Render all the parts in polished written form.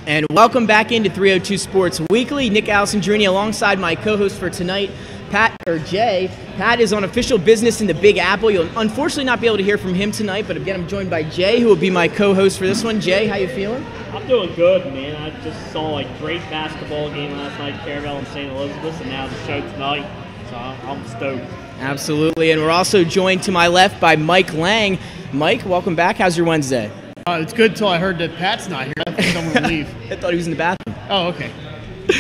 And welcome back into 302 Sports Weekly. Nick Alessandrini alongside my co-host for tonight, Jay. Pat is on official business in the Big Apple. You'll unfortunately not be able to hear from him tonight, but again, I'm joined by Jay, who will be my co-host for this one. Jay, how you feeling? I'm doing good, man. I just saw a great basketball game last night, Caravel and St. Elizabeth, and now the show tonight, so I'm stoked. Absolutely, and we're also joined to my left by Mike Lang. Mike, welcome back. How's your Wednesday? It's good till I heard that Pat's not here. I think I'm going to leave. I thought he was in the bathroom. Oh, okay.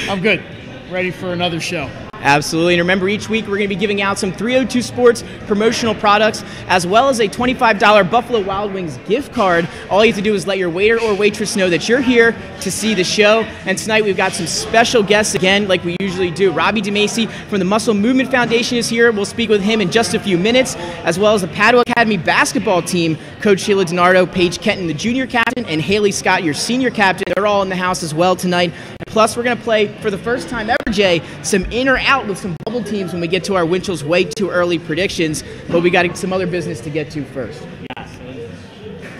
I'm good. Ready for another show. Absolutely. And remember, each week we're going to be giving out some 302 Sports promotional products, as well as a $25 Buffalo Wild Wings gift card. All you have to do is let your waiter or waitress know that you're here to see the show. And tonight we've got some special guests again, like we usually do. Robbie DeMacy from the Muscle Movement Foundation is here. We'll speak with him in just a few minutes, as well as the Padua Academy basketball team. Coach Sheila DiNardo, Paige Kenton, the junior captain, and Haley Scott, your senior captain. They're all in the house as well tonight. Plus, we're going to play, for the first time ever, Jay, some in or out with some bubble teams when we get to our Winchell's way too early predictions. But we got some other business to get to first. Yes.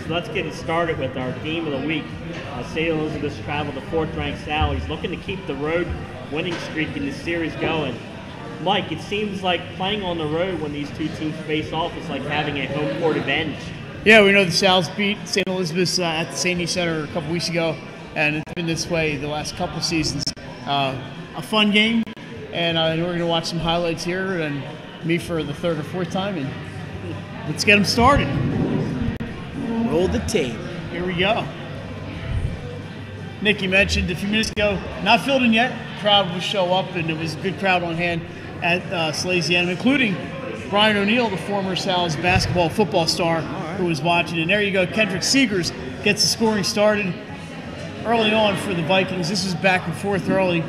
So let's get it started with our game of the week. St. Elizabeth's traveled to fourth-ranked Sally's, looking to keep the road winning streak in this series going. Mike, it seems like playing on the road when these two teams face off is like having a home court advantage. Yeah, we know the Sal's beat St. Elizabeth's at the St. E Center a couple weeks ago, and it's been this way the last couple seasons. A fun game, and we're going to watch some highlights here, and me for the third or fourth time, and let's get them started. Roll the tape. Here we go. Nick, you mentioned a few minutes ago, not filled in yet. Crowd will show up, and it was a good crowd on hand at Salesianum, including Brian O'Neill, the former Sal's basketball football star, who was watching. And there you go, Kendrick Seegers gets the scoring started early on for the Vikings. This is back and forth early.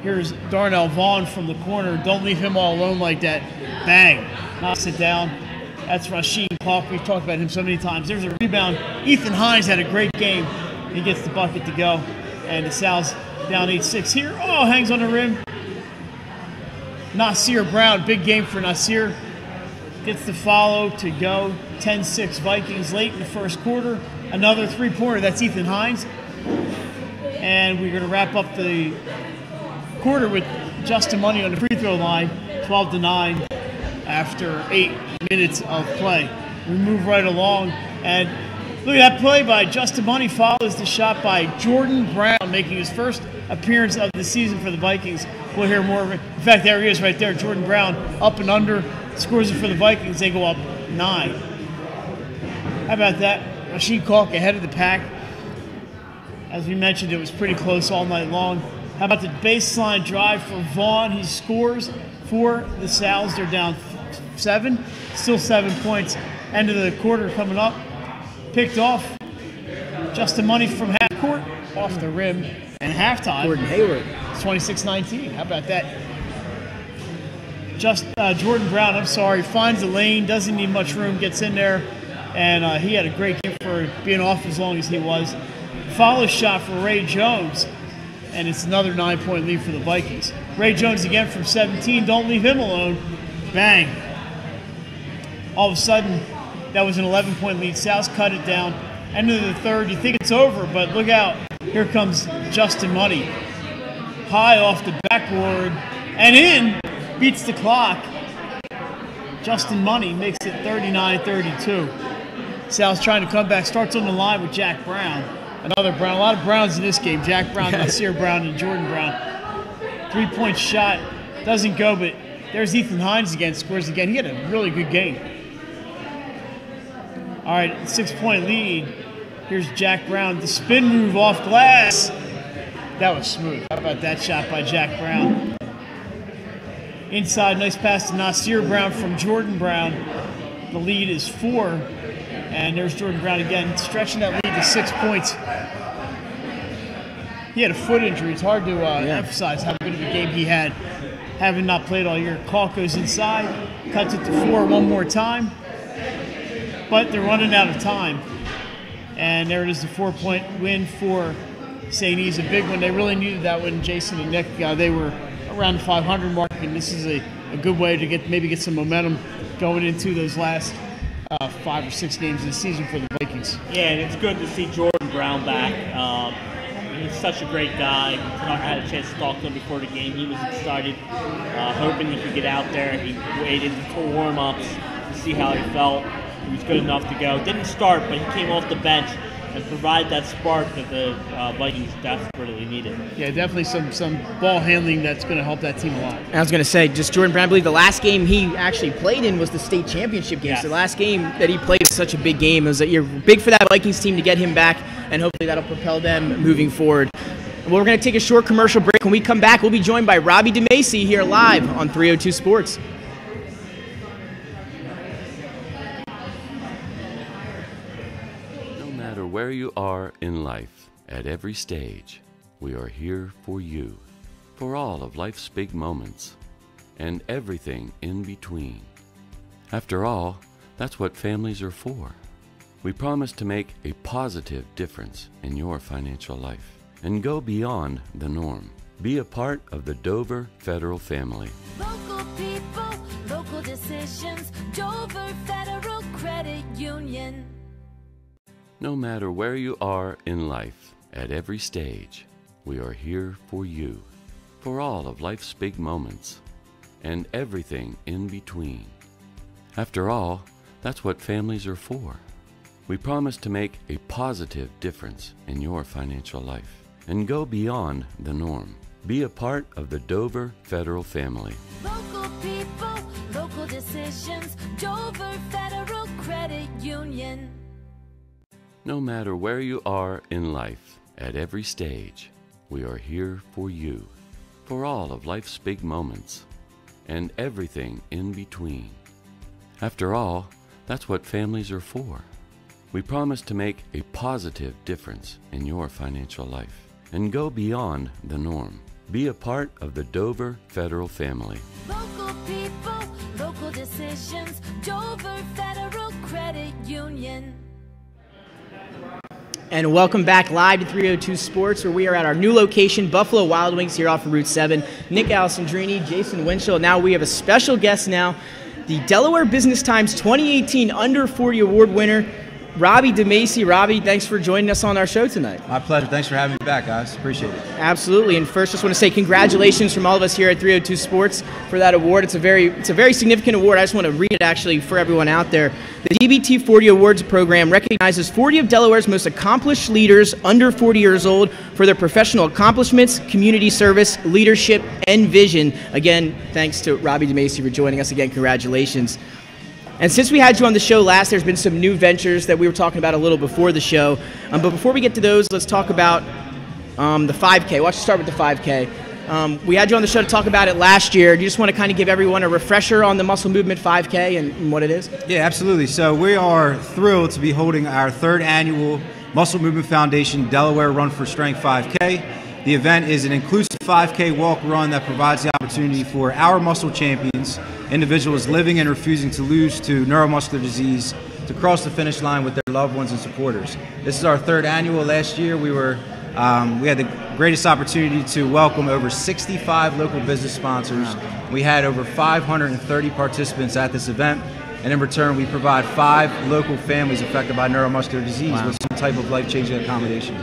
Here's Darnell Vaughn from the corner. Don't leave him all alone like that. Bang. Knocks it down. That's Rasheed Clark. We've talked about him so many times. There's a rebound. Ethan Hines had a great game. He gets the bucket to go. And the Sal's down 8-6 here. Oh, hangs on the rim. Nasir Brown, big game for Nasir. Gets the follow to go. 10-6 Vikings late in the first quarter. Another three-pointer. That's Ethan Hines. And we're going to wrap up the quarter with Justin Money on the free throw line, 12-9 after 8 minutes of play. We move right along, and look at that play by Justin Money follows the shot by Jordan Brown, making his first appearance of the season for the Vikings. We'll hear more of it. In fact, there he is right there, Jordan Brown, up and under, scores it for the Vikings. They go up 9. How about that? Rasheed Clark ahead of the pack. As we mentioned, it was pretty close all night long. How about the baseline drive for Vaughn? He scores for the Sal's. They're down 7, still 7 points. End of the quarter coming up. Picked off. Justin Money from half court, off the rim. And halftime, Gordon Hayward. It's 26-19. How about that? Jordan Brown, finds the lane, doesn't need much room, gets in there. And he had a great game for being off as long as he was. Follow shot for Ray Jones. And it's another 9-point lead for the Vikings. Ray Jones again from 17. Don't leave him alone. Bang. All of a sudden, that was an 11-point lead. Sal's cut it down. End of the third. You think it's over, but look out. Here comes Justin Money. High off the backboard. And in. Beats the clock. Justin Money makes it 39-32. Sal's trying to come back. Starts on the line with Jack Brown. Another Brown. A lot of Browns in this game. Jack Brown, Nasir Brown, and Jordan Brown. 3-point shot. Doesn't go, but there's Ethan Hines again. Scores again. He had a really good game. All right, 6-point lead. Here's Jack Brown. The spin move off glass. That was smooth. How about that shot by Jack Brown? Inside, nice pass to Nasir Brown from Jordan Brown. The lead is 4. And there's Jordan Brown again, stretching that lead to 6 points. He had a foot injury. It's hard to emphasize how good of a game he had, having not played all year. Clark goes inside, cuts it to 4 one more time. But they're running out of time. And there it is, the 4-point win for St. E's. A big one. They really needed that one. Jason and Nick, they were around the 500 mark, and this is a good way to get some momentum going into those last 5 or 6 games of the season for the Vikings. Yeah, and it's good to see Jordan Brown back. he's such a great guy. I had a chance to talk to him before the game. He was excited, hoping he could get out there. He waited for warm-ups to see how he felt. He was good enough to go. Didn't start, but he came off the bench and provided that spark that the Vikings desperately needed. Yeah, definitely some ball handling that's going to help that team a lot. I was going to say, just Jordan Brown, I believe the last game he actually played in was the state championship game. Yes. So the last game that he played was such a big game. It was that you're big for that Vikings team to get him back, and hopefully that'll propel them moving forward. Well, we're going to take a short commercial break. When we come back, we'll be joined by Robbie DeMacy here live on 302 Sports. No matter where you are in life, at every stage, we are here for you, for all of life's big moments, and everything in between. After all, that's what families are for. We promise to make a positive difference in your financial life and go beyond the norm. Be a part of the Dover Federal family. Local people, local decisions, Dover Federal Credit Union. No matter where you are in life, at every stage, we are here for you, for all of life's big moments, and everything in between. After all, that's what families are for. We promise to make a positive difference in your financial life and go beyond the norm. Be a part of the Dover Federal family. Local people, local decisions, Dover Federal Credit Union. No matter where you are in life, at every stage, we are here for you, for all of life's big moments, and everything in between. After all, that's what families are for. We promise to make a positive difference in your financial life and go beyond the norm. Be a part of the Dover Federal family. Local people, local decisions, Dover Federal Credit Union. And welcome back live to 302 Sports, where we are at our new location, Buffalo Wild Wings, here off of Route 7. Nick Alessandrini, Jason Winchell. Now we have a special guest now, the Delaware Business Times 2018 Under 40 Award winner, Robbie DeMacy. Robbie, thanks for joining us on our show tonight. My pleasure. Thanks for having me back, guys. Appreciate it. Absolutely. And first, just want to say congratulations from all of us here at 302 Sports for that award. It's a very significant award. I just want to read it actually for everyone out there. The DBT 40 Awards program recognizes 40 of Delaware's most accomplished leaders under 40 years old for their professional accomplishments, community service, leadership, and vision. Again, thanks to Robbie DeMacy for joining us again. Congratulations. And since we had you on the show last, there's been some new ventures that we were talking about a little before the show. But before we get to those, let's talk about the 5K. Why don't you start with the 5K? We had you on the show to talk about it last year. Do you just want to kind of give everyone a refresher on the Muscle Movement 5K and what it is? Yeah, absolutely. So we are thrilled to be holding our third annual Muscle Movement Foundation Delaware Run for Strength 5K. The event is an inclusive 5K walk-run that provides the opportunity for our muscle champions, individuals living and refusing to lose to neuromuscular disease, to cross the finish line with their loved ones and supporters. This is our third annual. Last year we had the greatest opportunity to welcome over 65 local business sponsors. We had over 530 participants at this event, and in return we provide 5 local families affected by neuromuscular disease with some type of life-changing accommodation.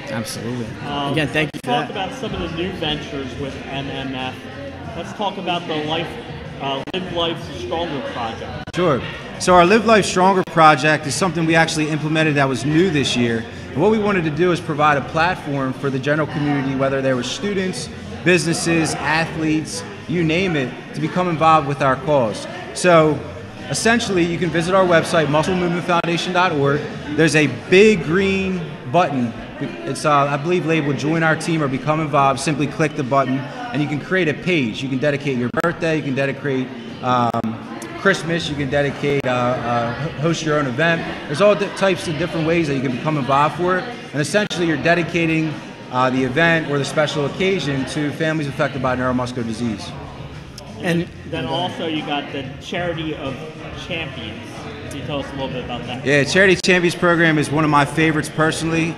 Absolutely. Again, thank you for Talk that. about some of the new ventures with MMF. Let's talk about the Live Life Stronger project. Sure. So our Live Life Stronger project is something we actually implemented that was new this year. And what we wanted to do is provide a platform for the general community, whether they were students, businesses, athletes, you name it, to become involved with our cause. So essentially, you can visit our website, musclemovementfoundation.org. There's a big green button. It's, I believe, labeled Join Our Team or Become Involved. Simply click the button, and you can create a page. You can dedicate your birthday. You can dedicate Christmas. You can dedicate, host your own event. There's all types of different ways that you can become involved for it. And essentially, you're dedicating the event or the special occasion to families affected by neuromuscular disease. And then also you got the Charity of Champions. Can you tell us a little bit about that? Yeah, Charity Champions program is one of my favorites personally.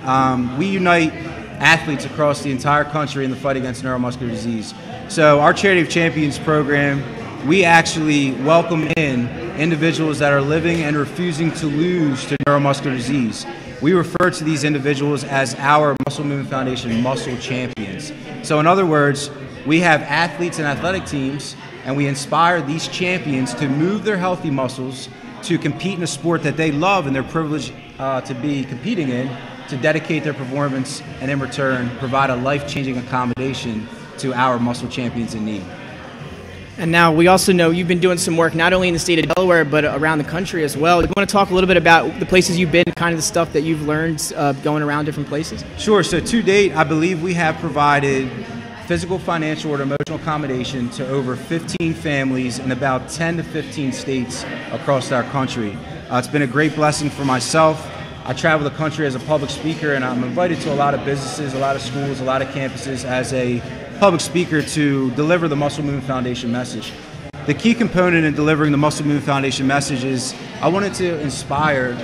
We unite athletes across the entire country in the fight against neuromuscular disease. So our Charity of Champions program, we actually welcome in individuals that are living and refusing to lose to neuromuscular disease. We refer to these individuals as our Muscle Movement Foundation muscle champions. So in other words, we have athletes and athletic teams, and we inspire these champions to move their healthy muscles to compete in a sport that they love and they're privileged to be competing in, to dedicate their performance and in return provide a life-changing accommodation to our muscle champions in need. And now we also know you've been doing some work not only in the state of Delaware but around the country as well. Do you want to talk a little bit about the places you've been, kind of the stuff that you've learned going around different places? Sure. So to date, I believe we have provided physical, financial, or emotional accommodation to over 15 families in about 10 to 15 states across our country. It's been a great blessing for myself. I travel the country as a public speaker, and I'm invited to a lot of businesses, a lot of schools, a lot of campuses as a public speaker to deliver the Muscle Movement Foundation message. The key component in delivering the Muscle Movement Foundation message is I wanted to inspire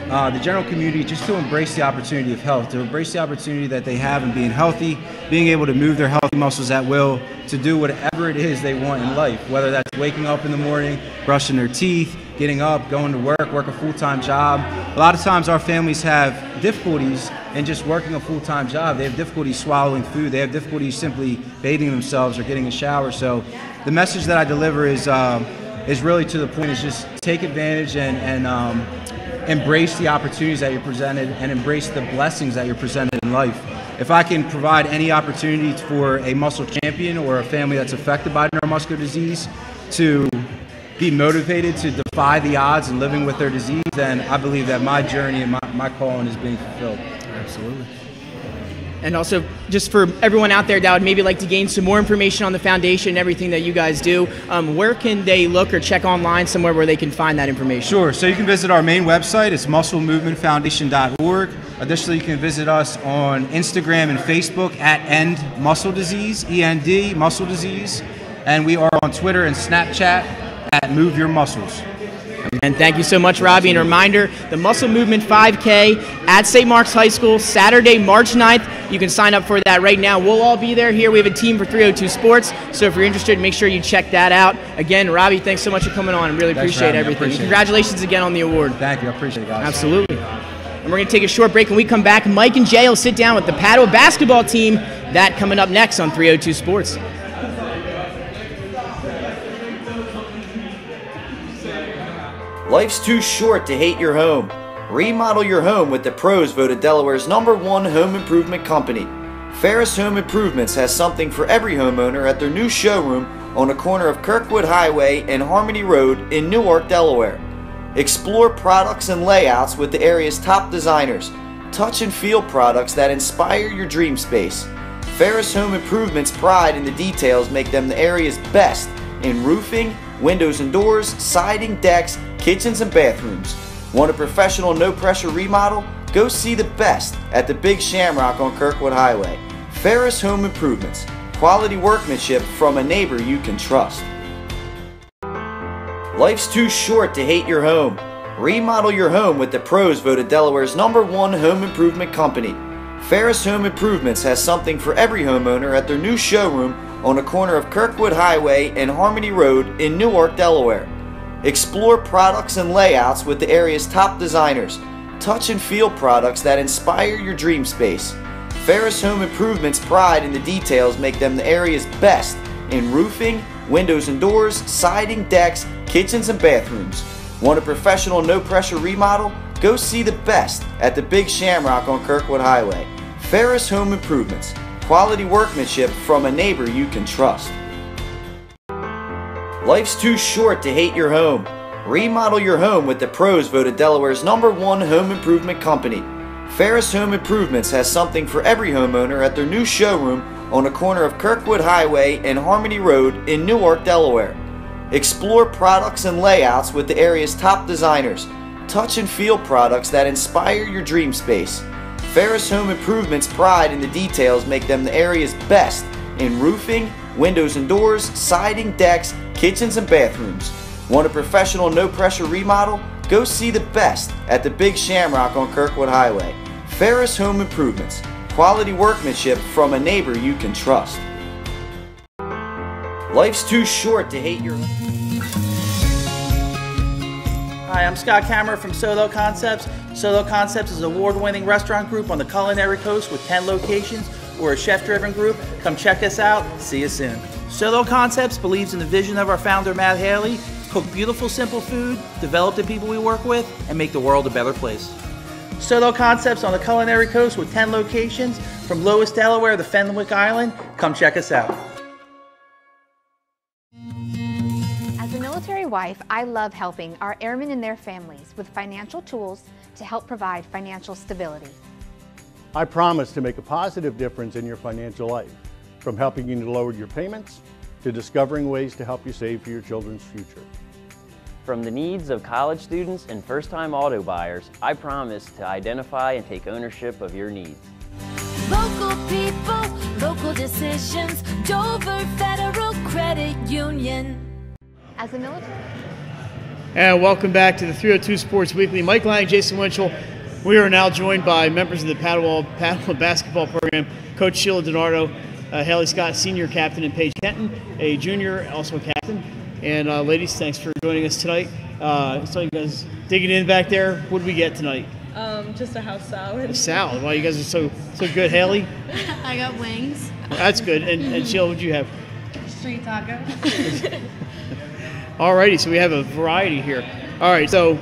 the general community just to embrace the opportunity of health, to embrace the opportunity that they have in being healthy, being able to move their healthy muscles at will, to do whatever it is they want in life, whether that's waking up in the morning, brushing their teeth, getting up, going to work a full-time job. A lot of times our families have difficulties in just working a full-time job. They have difficulties swallowing food. They have difficulties simply bathing themselves or getting a shower. So the message that I deliver is really to the point, is just take advantage and embrace the opportunities that you're presented and embrace the blessings that you're presented in life. If I can provide any opportunity for a muscle champion or a family that's affected by neuromuscular disease to be motivated to defy the odds and living with their disease, then I believe that my journey and my calling is being fulfilled. Absolutely. And also, just for everyone out there that would maybe like to gain some more information on the foundation and everything that you guys do, where can they look or check online somewhere where they can find that information? Sure. So you can visit our main website. It's musclemovementfoundation.org. Additionally, you can visit us on Instagram and Facebook at End Muscle Disease, END Muscle Disease. And we are on Twitter and Snapchat at Move Your Muscles. And thank you so much, Robbie. And a reminder, the Muscle Movement 5K at St. Mark's High School, Saturday, March 9th. You can sign up for that right now. We'll all be there here. We have a team for 302 Sports, so if you're interested, make sure you check that out. Again, Robbie, thanks so much for coming on. I really appreciate everything. Congratulations again on the award. Thank you. I appreciate it, guys. Absolutely. And we're going to take a short break. When we come back, Mike and Jay will sit down with the Padua basketball team. That coming up next on 302 Sports. Life's too short to hate your home. Remodel your home with the pros voted Delaware's #1 home improvement company. Ferris Home Improvements has something for every homeowner at their new showroom on the corner of Kirkwood Highway and Harmony Road in Newark, Delaware. Explore products and layouts with the area's top designers. Touch and feel products that inspire your dream space. Ferris Home Improvements' pride in the details make them the area's best in roofing, windows and doors, siding, decks, kitchens, and bathrooms. Want a professional, no-pressure remodel? Go see the best at the Big Shamrock on Kirkwood Highway. Ferris Home Improvements. Quality workmanship from a neighbor you can trust. Life's too short to hate your home. Remodel your home with the pros voted Delaware's #1 home improvement company. Ferris Home Improvements has something for every homeowner at their new showroom on the corner of Kirkwood Highway and Harmony Road in Newark, Delaware. Explore products and layouts with the area's top designers. Touch and feel products that inspire your dream space. Ferris Home Improvements' pride in the details make them the area's best in roofing, windows and doors, siding, decks, kitchens, and bathrooms. Want a professional, no-pressure remodel? Go see the best at the Big Shamrock on Kirkwood Highway. Ferris Home Improvements. Quality workmanship from a neighbor you can trust. Life's too short to hate your home. Remodel your home with the pros voted Delaware's #1 home improvement company. Ferris Home Improvements has something for every homeowner at their new showroom on the corner of Kirkwood Highway and Harmony Road in Newark, Delaware. Explore products and layouts with the area's top designers. Touch and feel products that inspire your dream space. Ferris Home Improvements' pride in the details make them the area's best in roofing, windows and doors, siding, decks, kitchens, and bathrooms. Want a professional, no-pressure remodel? Go see the best at the Big Shamrock on Kirkwood Highway. Ferris Home Improvements. Quality workmanship from a neighbor you can trust. Life's too short to hate your home. Hi, I'm Scott Kammerer from Solo Concepts. Solo Concepts is an award-winning restaurant group on the culinary coast with 10 locations. We're a chef-driven group. Come check us out. See you soon. Solo Concepts believes in the vision of our founder, Matt Haley: cook beautiful, simple food, develop the people we work with, and make the world a better place. Solo Concepts on the culinary coast with 10 locations from Lois, Delaware to Fenwick Island. Come check us out. As a military wife, I love helping our airmen and their families with financial tools to help provide financial stability. I promise to make a positive difference in your financial life, from helping you to lower your payments to discovering ways to help you save for your children's future. From the needs of college students and first-time auto buyers, I promise to identify and take ownership of your needs. Local people, local decisions, Dover Federal Credit Union. As a military... And welcome back to the 302 Sports Weekly. Mike Lang, Jason Winchell. We are now joined by members of the Padua basketball program, Coach Sheila DiNardo, Haley Scott, senior captain, and Paige Kenton, a junior, also a captain. And ladies, thanks for joining us tonight. So you guys digging in back there. What did we get tonight? Just a house salad. A salad. Wow, you guys are so good. Haley? I got wings. That's good. And Sheila, what did you have? Street taco. Alrighty, so we have a variety here. All right, so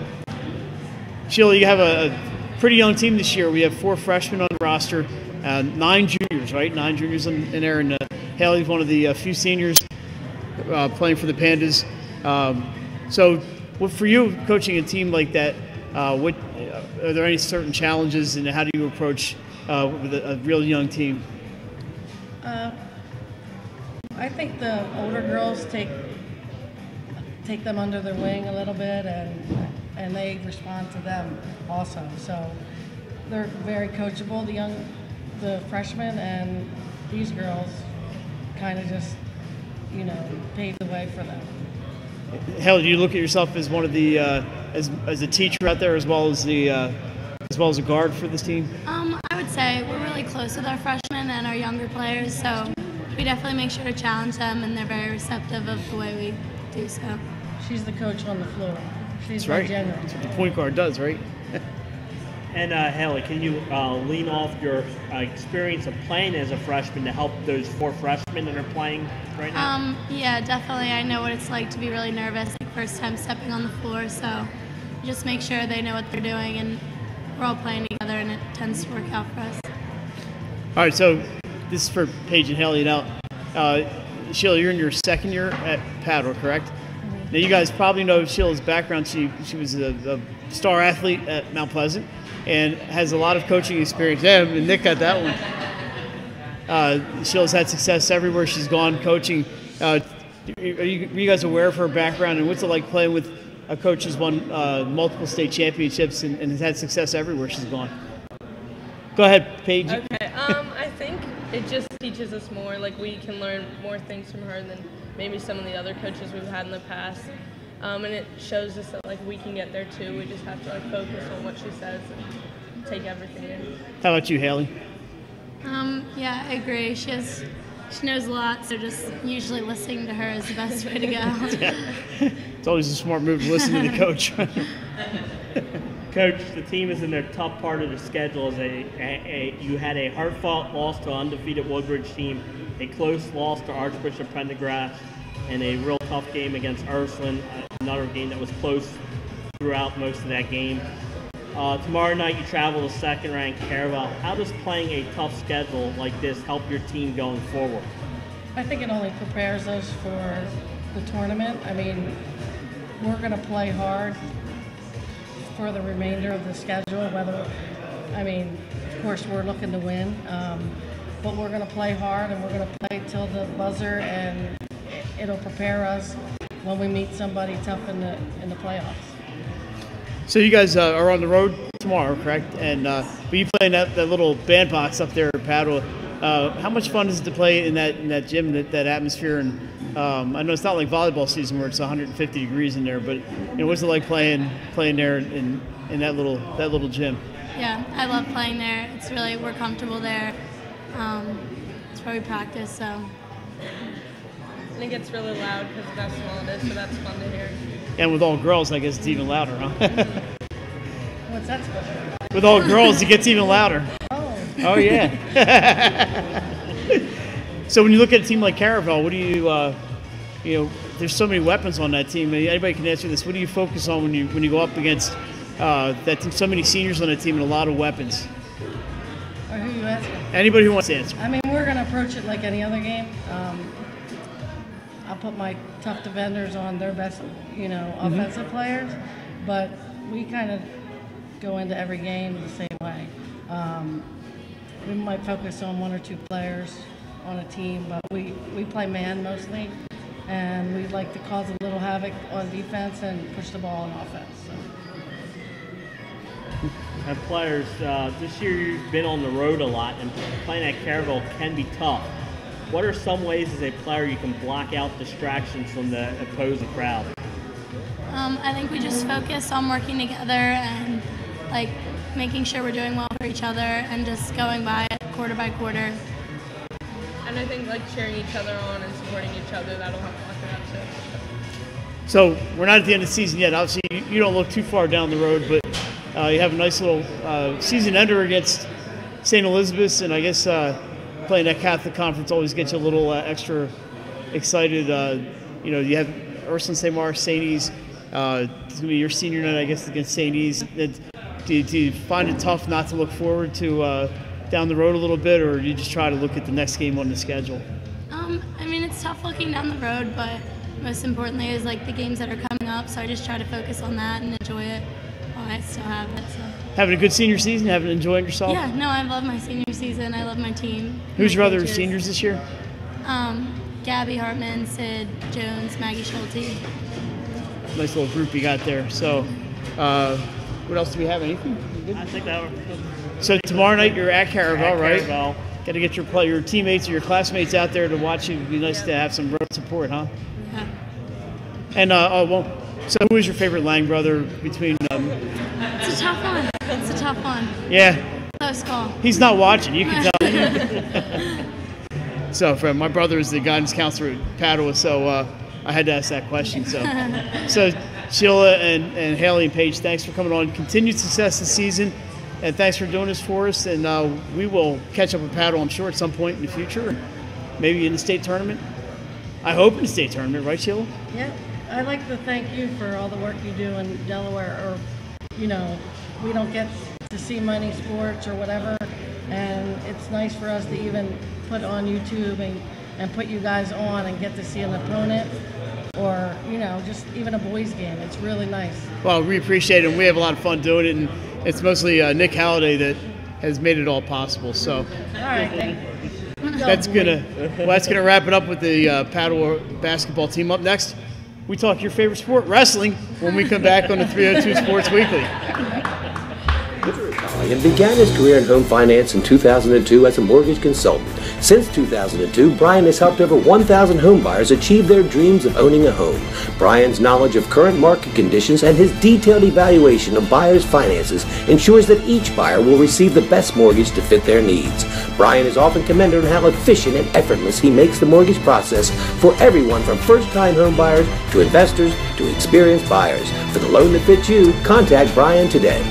Sheila, you have a pretty young team this year. We have 4 freshmen on the roster, 9 juniors, right? 9 juniors in there, and Haley's one of the few seniors playing for the Pandas. So for you, coaching a team like that, are there any certain challenges, and how do you approach with a real young team? I think the older girls take them under their wing a little bit, and they respond to them also. So they're very coachable, the freshmen, and these girls kind of just, pave the way for them. Hal, do you look at yourself as one of the as a teacher out there, as well as a guard for this team? I would say we're really close with our freshmen and our younger players, so we definitely make sure to challenge them, and they're very receptive of the way we do so. She's the coach on the floor. She's That's right. general. That's what the point guard does, right? And Haley, can you lean off your experience of playing as a freshman to help those 4 freshmen that are playing right now? Yeah, definitely. I know what it's like to be really nervous, first time stepping on the floor, so just make sure they know what they're doing, and we're all playing together, and it tends to work out for us. All right, so this is for Paige and Haley now. Sheila, you're in your second year at Padua, correct? Now, you guys probably know Sheila's background. She was a star athlete at Mount Pleasant and has a lot of coaching experience. Yeah, and Nick got that one. Sheila's had success everywhere she's gone coaching. Are you guys aware of her background, and what's it like playing with a coach who's won multiple state championships and has had success everywhere she's gone? Go ahead, Paige. Okay, I think it just teaches us more. Like, we can learn more things from her than maybe some of the other coaches we've had in the past. And it shows us that, we can get there too. We just have to, focus on what she says and take everything in. How about you, Haley? Yeah, I agree. She knows a lot, so just usually listening to her is the best way to go. Yeah. It's always a smart move to listen to the coach. Coach, the team is in their tough part of the schedule. You had a hard-fought loss to an undefeated Woodbridge team, a close loss to Archbishop Pendergrass, and a real tough game against Ursuline, another game that was close throughout most of that game. Tomorrow night you travel to second-ranked Caravel. How does playing a tough schedule like this help your team going forward? I think it only prepares us for the tournament. I mean, we're going to play hard for the remainder of the schedule. Of course, we're looking to win, but we're going to play hard, and we're going to play till the buzzer, and it'll prepare us when we meet somebody tough in the playoffs. So you guys are on the road tomorrow, correct? And but you play in that little bandbox up there at Padua. How much fun is it to play in that gym, that atmosphere? And I know it's not like volleyball season where it's 150 degrees in there, but what's it like playing there in that little gym? Yeah, I love playing there. It's really, we're comfortable there. It's where we practice, so. and it gets really loud because of how small it is, so that's fun to hear. And with all girls, I guess it's even louder, huh? What's that supposed to be? With all girls, it gets even louder. Oh, yeah. So when you look at a team like Caravel, what do you, there's so many weapons on that team. Anybody can answer this. What do you focus on when you go up against that team, so many seniors on that team and a lot of weapons? Or who you asking? Anybody who wants to answer. I mean, we're going to approach it like any other game. I'll put my tough defenders on their best, offensive players, but we kind of go into every game the same way. We might focus on one or two players on a team, but we play man mostly, and we like to cause a little havoc on defense and push the ball on offense. So. And players, this year you've been on the road a lot, and playing at Caravel can be tough. What are some ways as a player you can block out distractions from the opposing crowd? I think we just focus on working together and making sure we're doing well for each other and just going by it quarter by quarter. And I think cheering each other on and supporting each other, that'll help block it out too. So we're not at the end of the season yet. Obviously, you don't look too far down the road, but you have a nice little season ender against St. Elizabeth's, and I guess playing that Catholic conference always gets you a little extra excited. You have Ursuline St. Mark's, St. E's. It's going to be your senior night, I guess, against St. E's. Do you find it tough not to look forward to down the road a little bit, or do you just try to look at the next game on the schedule? I mean, it's tough looking down the road, but most importantly is the games that are coming up, so I just try to focus on that and enjoy it while I still have it. So. Having a good senior season, enjoying yourself? Yeah, no, I love my senior season. I love my team. Who's your other seniors this year? Gabby Hartman, Sid Jones, Maggie Schulte. Nice little group you got there. So, what else do we have? Anything? I think that was. So tomorrow night you're at Caravel, right? Caravel. Got to get your teammates or your classmates out there to watch you. It'd be nice to have some road support, huh? Yeah. And so who is your favorite Lang brother between? It's a tough one. It's a tough one. Yeah. Close call. He's not watching. You can tell. So, friend, my brother is the guidance counselor at Padua, so I had to ask that question. So Sheila and Haley and Paige, thanks for coming on. Continued success this season, and thanks for doing this for us. And we will catch up with Padua, I'm sure, at some point in the future, maybe in the state tournament. I hope in the state tournament, right, Sheila? Yeah. I'd like to thank you for all the work you do in Delaware. We don't get to see many sports or whatever, and it's nice for us to even put on YouTube and put you guys on and get to see an opponent or, just even a boys game. It's really nice. Well, we appreciate it, and we have a lot of fun doing it, and it's mostly Nick Halliday that has made it all possible. So all right, thank you. That's gonna wrap it up with the Padua basketball team. Up next, we talk your favorite sport, wrestling, when we come back on the 302 Sports Weekly. And began his career in home finance in 2002 as a mortgage consultant. Since 2002, Brian has helped over 1,000 homebuyers achieve their dreams of owning a home. Brian's knowledge of current market conditions and his detailed evaluation of buyers' finances ensures that each buyer will receive the best mortgage to fit their needs. Brian is often commended on how efficient and effortless he makes the mortgage process for everyone from first-time homebuyers to investors to experienced buyers. For the loan that fits you, contact Brian today.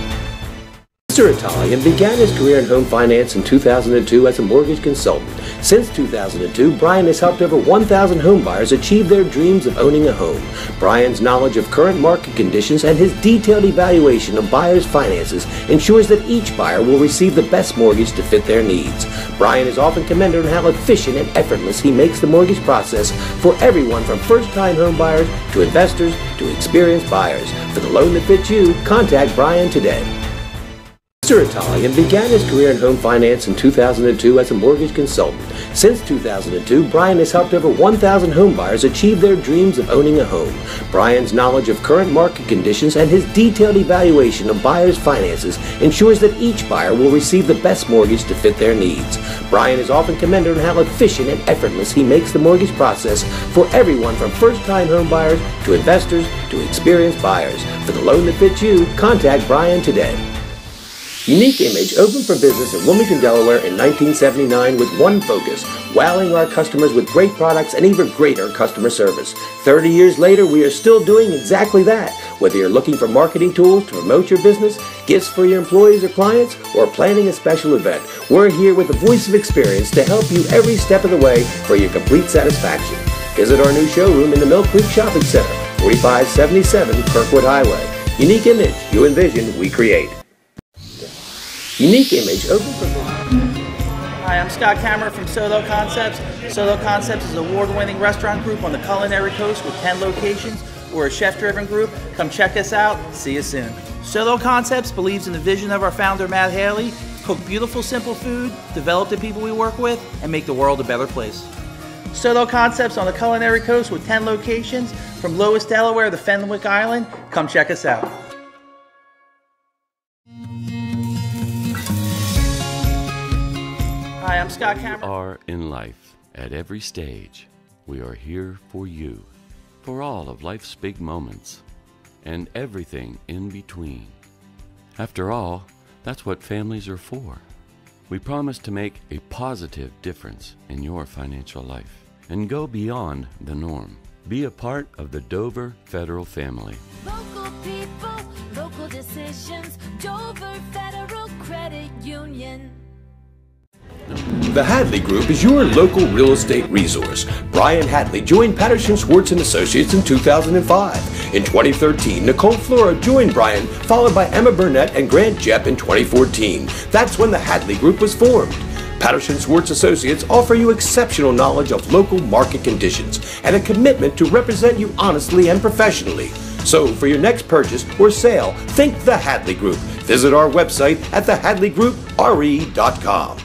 Mr. Italian began his career in home finance in 2002 as a mortgage consultant. Since 2002, Brian has helped over 1,000 homebuyers achieve their dreams of owning a home. Brian's knowledge of current market conditions and his detailed evaluation of buyers' finances ensures that each buyer will receive the best mortgage to fit their needs. Brian is often commended on how efficient and effortless he makes the mortgage process for everyone from first-time homebuyers to investors to experienced buyers. For the loan that fits you, contact Brian today. Mr. Italian began his career in home finance in 2002 as a mortgage consultant. Since 2002, Brian has helped over 1,000 homebuyers achieve their dreams of owning a home. Brian's knowledge of current market conditions and his detailed evaluation of buyers' finances ensures that each buyer will receive the best mortgage to fit their needs. Brian is often commended on how efficient and effortless he makes the mortgage process for everyone from first-time homebuyers to investors to experienced buyers. For the loan that fits you, contact Brian today. Unique Image opened for business in Wilmington, Delaware in 1979 with one focus: wowing our customers with great products and even greater customer service. 30 years later, we are still doing exactly that. Whether you're looking for marketing tools to promote your business, gifts for your employees or clients, or planning a special event, we're here with the voice of experience to help you every step of the way for your complete satisfaction. Visit our new showroom in the Mill Creek Shopping Center, 4577 Kirkwood Highway. Unique Image, you envision, we create. Unique Image open for Hi, I'm Scott Cameron from Solo Concepts. Solo Concepts is an award-winning restaurant group on the culinary coast with 10 locations. We're a chef-driven group. Come check us out. See you soon. Solo Concepts believes in the vision of our founder, Matt Haley: cook beautiful, simple food, develop the people we work with, and make the world a better place. Solo Concepts on the culinary coast with 10 locations from Lois, Delaware to Fenwick Island. Come check us out. Hi, I'm Scott Cameron. We are in life. At every stage, we are here for you, for all of life's big moments, and everything in between. After all, that's what families are for. We promise to make a positive difference in your financial life and go beyond the norm. Be a part of the Dover Federal family. Local people, local decisions. Dover Federal Credit Union. The Hadley Group is your local real estate resource. Brian Hadley joined Patterson Schwartz & Associates in 2005. In 2013, Nicole Flora joined Brian, followed by Emma Burnett and Grant Jepp in 2014. That's when the Hadley Group was formed. Patterson Schwartz Associates offer you exceptional knowledge of local market conditions and a commitment to represent you honestly and professionally. So for your next purchase or sale, think the Hadley Group. Visit our website at thehadleygroupre.com.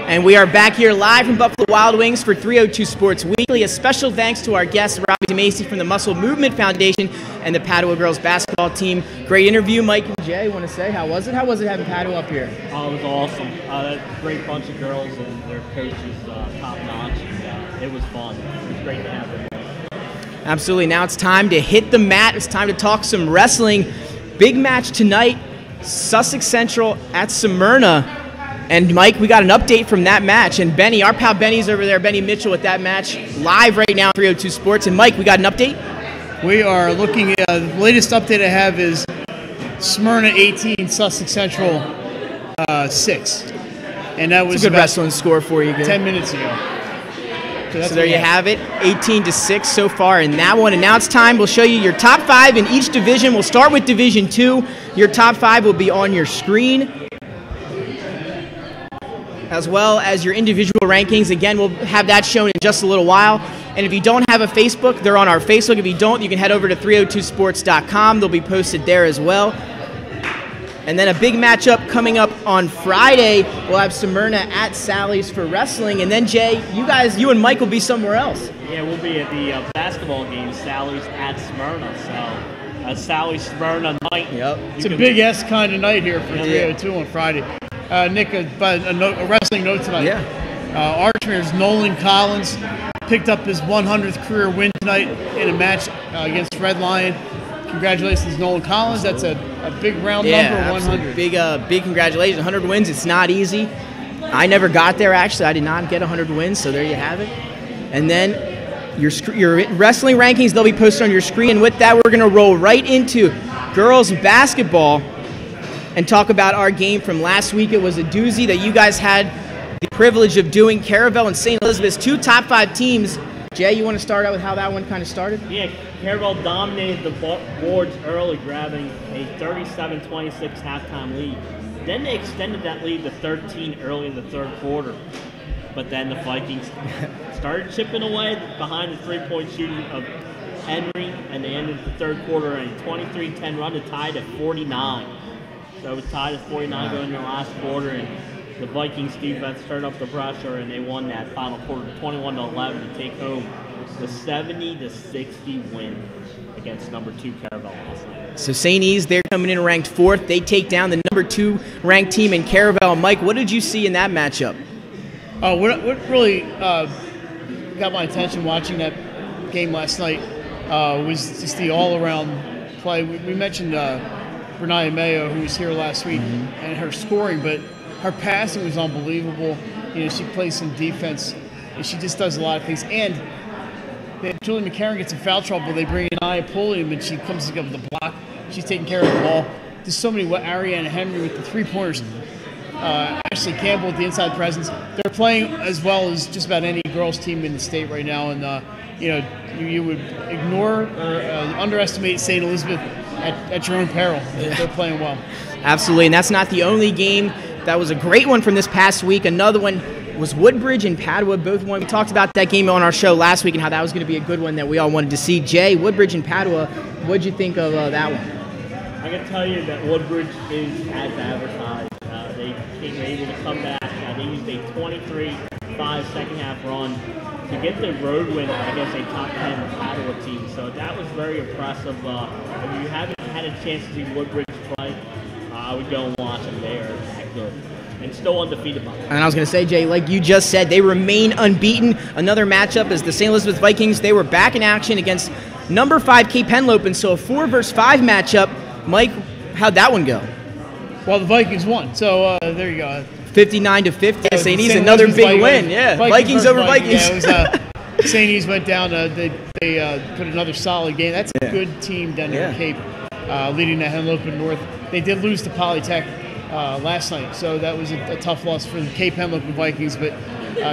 And we are back here live from Buffalo Wild Wings for 302 Sports Weekly. A special thanks to our guest, Robbie DeMacy from the Muscle Movement Foundation and the Padua girls basketball team. Great interview, Mike and Jay. Want to say, how was it? How was it having Padua up here? Oh, it was awesome. A great bunch of girls and their coaches, top-notch. It was fun. It was great to have them. Absolutely. Now it's time to hit the mat. It's time to talk some wrestling. Big match tonight, Sussex Central at Smyrna. And Mike, we got an update from that match. And Benny, our pal Benny's over there, Benny Mitchell, with that match live right now on 302 Sports. And Mike, we got an update? We are looking at the latest update I have is Smyrna 18, Sussex Central 6. And that was a good wrestling score for you. 10 minutes ago. So there you have it, 18-6 so far in that one. And now it's time. We'll show you your top 5 in each division. We'll start with Division 2. Your top 5 will be on your screen, as well as your individual rankings. Again, we'll have that shown in just a little while. And if you don't have a Facebook, they're on our Facebook. If you don't, you can head over to 302sports.com. They'll be posted there as well. And then a big matchup coming up on Friday. We'll have Smyrna at Sally's for wrestling. And then, Jay, you and Mike will be somewhere else. Yeah, we'll be at the basketball game, Sally's at Smyrna. So, Sally's Smyrna night. Yep. It's a big S kind of night here for 302 on Friday. Nick, a wrestling note tonight. Yeah. Archmare's Nolan Collins picked up his 100th career win tonight in a match against Red Lion. Congratulations, Nolan Collins. That's a big round number, 100. Big congratulations. 100 wins. It's not easy. I never got there, actually. I did not get 100 wins, so there you have it. And then your wrestling rankings, they'll be posted on your screen. And with that, we're going to roll right into girls basketball and talk about our game from last week. It was a doozy that you guys had the privilege of doing. Caravel and St. Elizabeth's, 2 top 5 teams. Jay, you want to start out with how that one kind of started? Yeah, Caravel dominated the boards early, grabbing a 37-26 halftime lead. Then they extended that lead to 13 early in the third quarter. But then the Vikings started chipping away behind the three-point shooting of Henry, and they ended the third quarter in a 23-10 run to tie at 49. So it was tied at 49 going into the last quarter, and the Vikings defense turned up the pressure, and they won that final quarter 21-11 to take home the 70-60 win against number 2 Caravel last night. So St. E's, they're coming in ranked 4th. They take down the number 2 ranked team in Caravel. Mike, what did you see in that matchup? What really got my attention watching that game last night was just the all-around play. We mentioned Bernaya Mayo, who was here last week, and her scoring, but her passing was unbelievable. She plays some defense, and she just does a lot of things. And Julie McCarron gets in foul trouble. They bring in Aya Pulliam, and she comes up with the block. She's taking care of the ball. There's so many. Ariana Henry with the three-pointers. Ashley Campbell with the inside presence. They're playing as well as just about any girls team in the state right now. And, you would ignore or underestimate St. Elizabeth at your own peril. They're playing well. Absolutely. And that's not the only game. That was a great one from this past week. Another one was Woodbridge and Padua. Both won. We talked about that game on our show last week and how that was going to be a good one that we all wanted to see. Jay, Woodbridge and Padua, what did you think of that one? I can tell you that Woodbridge is as advertised. They were able to come back. They used a 23-5 second half run to get the road win against a top 10 Padua team. So that was very impressive. If you haven't had a chance to see Woodbridge play, I would go and watch them. They are that good. And still undefeated. And I was going to say, Jay, like you just said, they remain unbeaten. Another matchup is the St. Elizabeth Vikings. They were back in action against number 5 Cape Henlopen. So a 4 versus 5 matchup. Mike, how'd that one go? Well, the Vikings won. So there you go. 59-50. St. E's another big win. Yeah, Vikings over Vikings. Yeah, it was, St. E's went down. They put another solid game. That's a good team down there in Cape, leading the Henlopen North. They did lose to Polytech last night, so that was a tough loss for the Cape Henlopen Vikings. But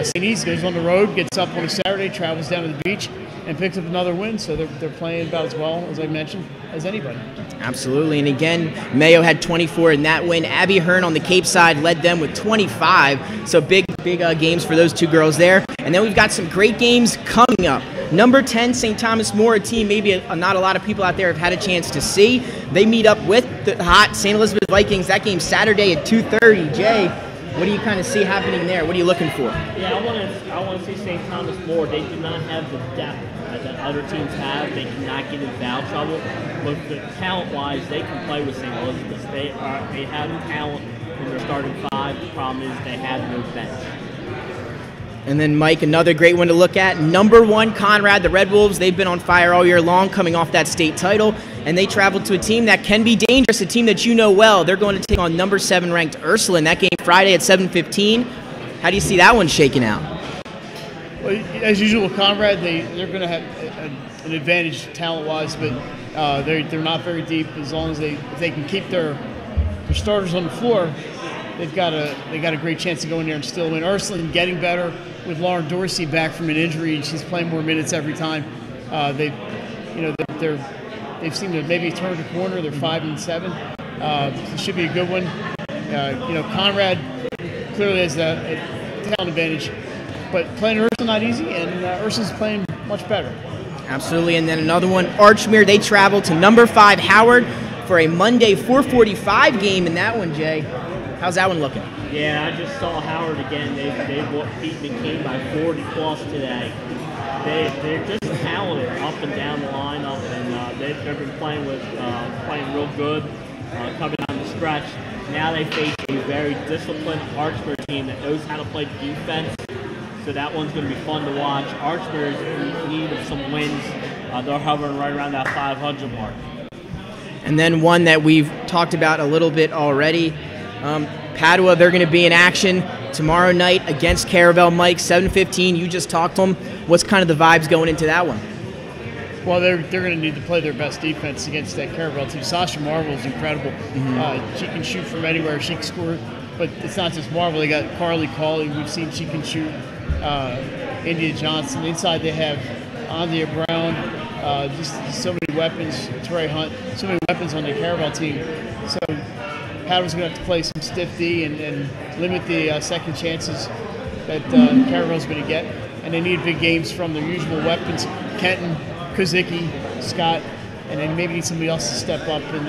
St. E's goes on the road, gets up on a Saturday, travels down to the beach, and picks up another win. So they're playing about as well, as I mentioned, as anybody. Absolutely. And again, Mayo had 24 in that win. Abby Hearn on the Cape side led them with 25. So big games for those two girls there. And then we've got some great games coming up. Number 10, St. Thomas More, a team maybe not a lot of people out there have had a chance to see. They meet up with the hot St. Elizabeth Vikings. That game Saturday at 2:30. Jay, what do you kind of see happening there? What are you looking for? Yeah, I want to see St. Thomas More. They do not have the depth that other teams have. They cannot get in foul trouble. But talent-wise, they can play with St. Elizabeth. They have talent in their starting 5. The problem is they have no bench. And then, Mike, another great one to look at. Number 1, Conrad, the Red Wolves. They've been on fire all year long, coming off that state title. And they traveled to a team that can be dangerous, a team that you know well. They're going to take on number 7 ranked Ursuline. That game Friday at 7:15. How do you see that one shaking out? Well, as usual, Conrad, they're going to have an advantage talent-wise, but they're not very deep. As long as if they can keep their starters on the floor, they've got a great chance to go in there and still win. Ursuline getting better with Lauren Dorsey back from an injury, and she's playing more minutes every time. They've seemed to maybe turn the corner. They're 5-7. It should be a good one. Conrad clearly has a talent advantage, but playing Ursuline not easy, and Ursuline's playing much better. Absolutely. And then another one, Archmere. They travel to number 5 Howard for a Monday 4:45 game in that one. Jay, how's that one looking? Yeah, I just saw Howard again. They beat McCain by 40+ today. They're just talented up and down the lineup, and they've been playing real good coming down the stretch. Now they face a very disciplined Archmere team that knows how to play defense. So that one's going to be fun to watch. Archmere is in need of some wins. They're hovering right around that 500 mark. And then one that we've talked about a little bit already. Padua, they're going to be in action tomorrow night against Caravel. Mike, 7:15. You just talked to them. What's kind of the vibes going into that one? Well, they're going to need to play their best defense against that Caravel team. Sasha Marvel is incredible. She can shoot from anywhere. She can score. But it's not just Marvel. They got Carly Cawley. We've seen she can shoot. India Johnson. Inside they have Andrea Brown. Just so many weapons. Tori Hunt. So many weapons on the Caravel team. So Padua's going to have to play some stiff D and limit the second chances that Caravel's going to get. And they need big games from their usual weapons. Kenton, Kozicki, Scott, and then maybe need somebody else to step up and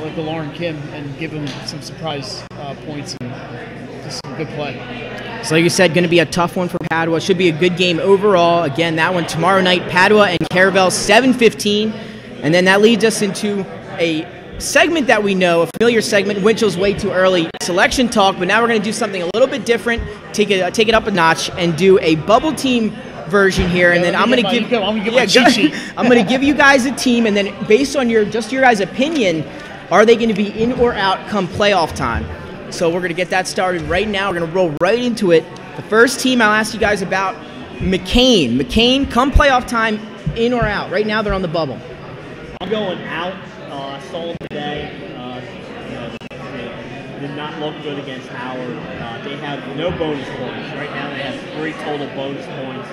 like the Lauren Kim and give them some surprise points and just some good play. So like you said, going to be a tough one for Padua. Should be a good game overall. Again, that one tomorrow night, Padua and Caravel, 7:15. And then that leads us into a segment that we know, a familiar segment, Winchell's Way Too Early selection talk. But now we're going to do something a little bit different, take it up a notch, and do a bubble team version here. And then I'm going to give you guys a team, and then based on your guys' opinion Are they going to be in or out come playoff time? So we're going to get that started right now. We're going to roll right into it. The first team I'll ask you guys about, McCain. McCain, come playoff time, in or out? Right now they're on the bubble. I'm going out. I saw them today. Did not look good against Howard. They have no bonus points. Right now they have 3 total bonus points.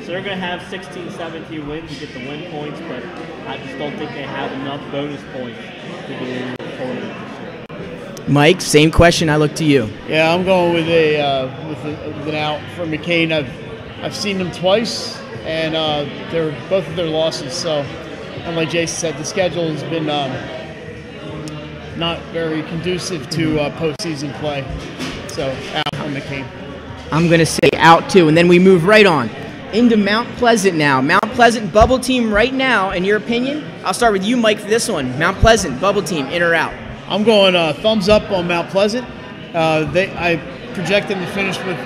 So they're going to have 16, 17 wins to get the win points, but I just don't think they have enough bonus points to get in the tournament this year. Mike, same question. I look to you. Yeah, I'm going with an out for McCain. I've seen them twice, and they're both of their losses. So, and like Jason said, the schedule has been not very conducive to postseason play. So out on McCain. I'm going to say out too, and then we move right on into Mount Pleasant now. Mount Pleasant bubble team right now, in your opinion? I'll start with you, Mike, for this one. Mount Pleasant bubble team, in or out? I'm going thumbs up on Mount Pleasant. I project them to finish with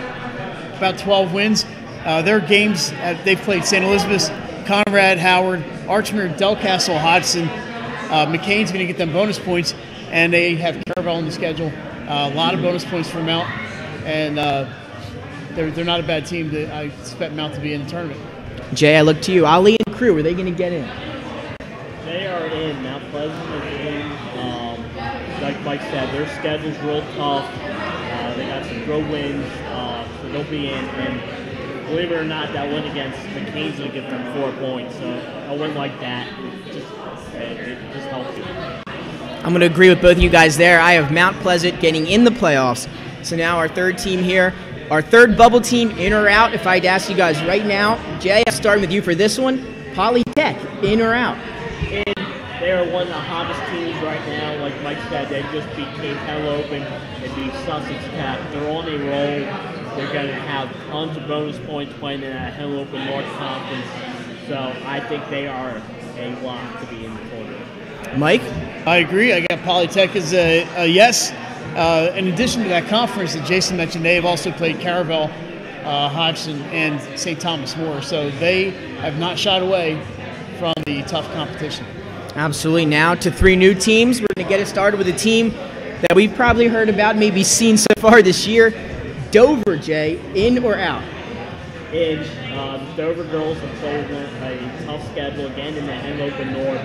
about 12 wins. Their games, they've played St. Elizabeth's, Conrad, Howard, Archmere, Delcastle, Hodgson. McCain's going to get them bonus points, and they have Caravel on the schedule. A lot of bonus points for Mount, and they're not a bad team. I expect Mount to be in the tournament. Jay, I look to you. Ali and crew, are they going to get in? They are in. Mount Pleasant is in. Like Mike said, their schedule's real tough. They got some road wins, so they'll be in. And believe it or not, that win against McCain's going to get them 4 points. So a win like that, it just helps you. I'm going to agree with both of you guys there. I have Mount Pleasant getting in the playoffs. So now our third team here. Our third bubble team, in or out? If I'd ask you guys right now, Jay, I'm starting with you for this one. Polytech, in or out? In. They are one of the hottest teams right now. Like Mike said, they just beat Cape Hell Open. They beat Sussex Tech. They're on a roll. They're going to have tons of bonus points playing in that Hell Open North Conference. So I think they are a lock to be in the tournament. Mike? I agree. I got Polytech as a yes. In addition to that conference that Jason mentioned, they have also played Caravel, Hodgson, and St. Thomas More. So they have not shied away from the tough competition. Absolutely. Now to 3 new teams. We're going to get it started with a team that we've probably heard about, maybe seen so far this year. Dover, Jay, in or out? In. The Dover girls have played a tough schedule again in the Hen Open North.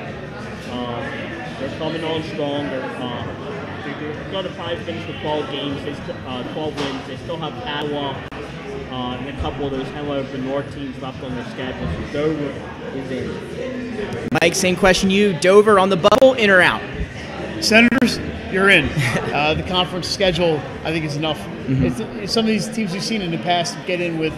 They're coming on strong. They're going to probably finish with 12 games, 12 wins. They still have Padua and a couple of those Hen Open North teams left on their schedule. So Dover is in. Mike, same question to you. Dover on the bubble, in or out? Senators, you're in. The conference schedule, I think, is enough. Some of these teams we've seen in the past get in with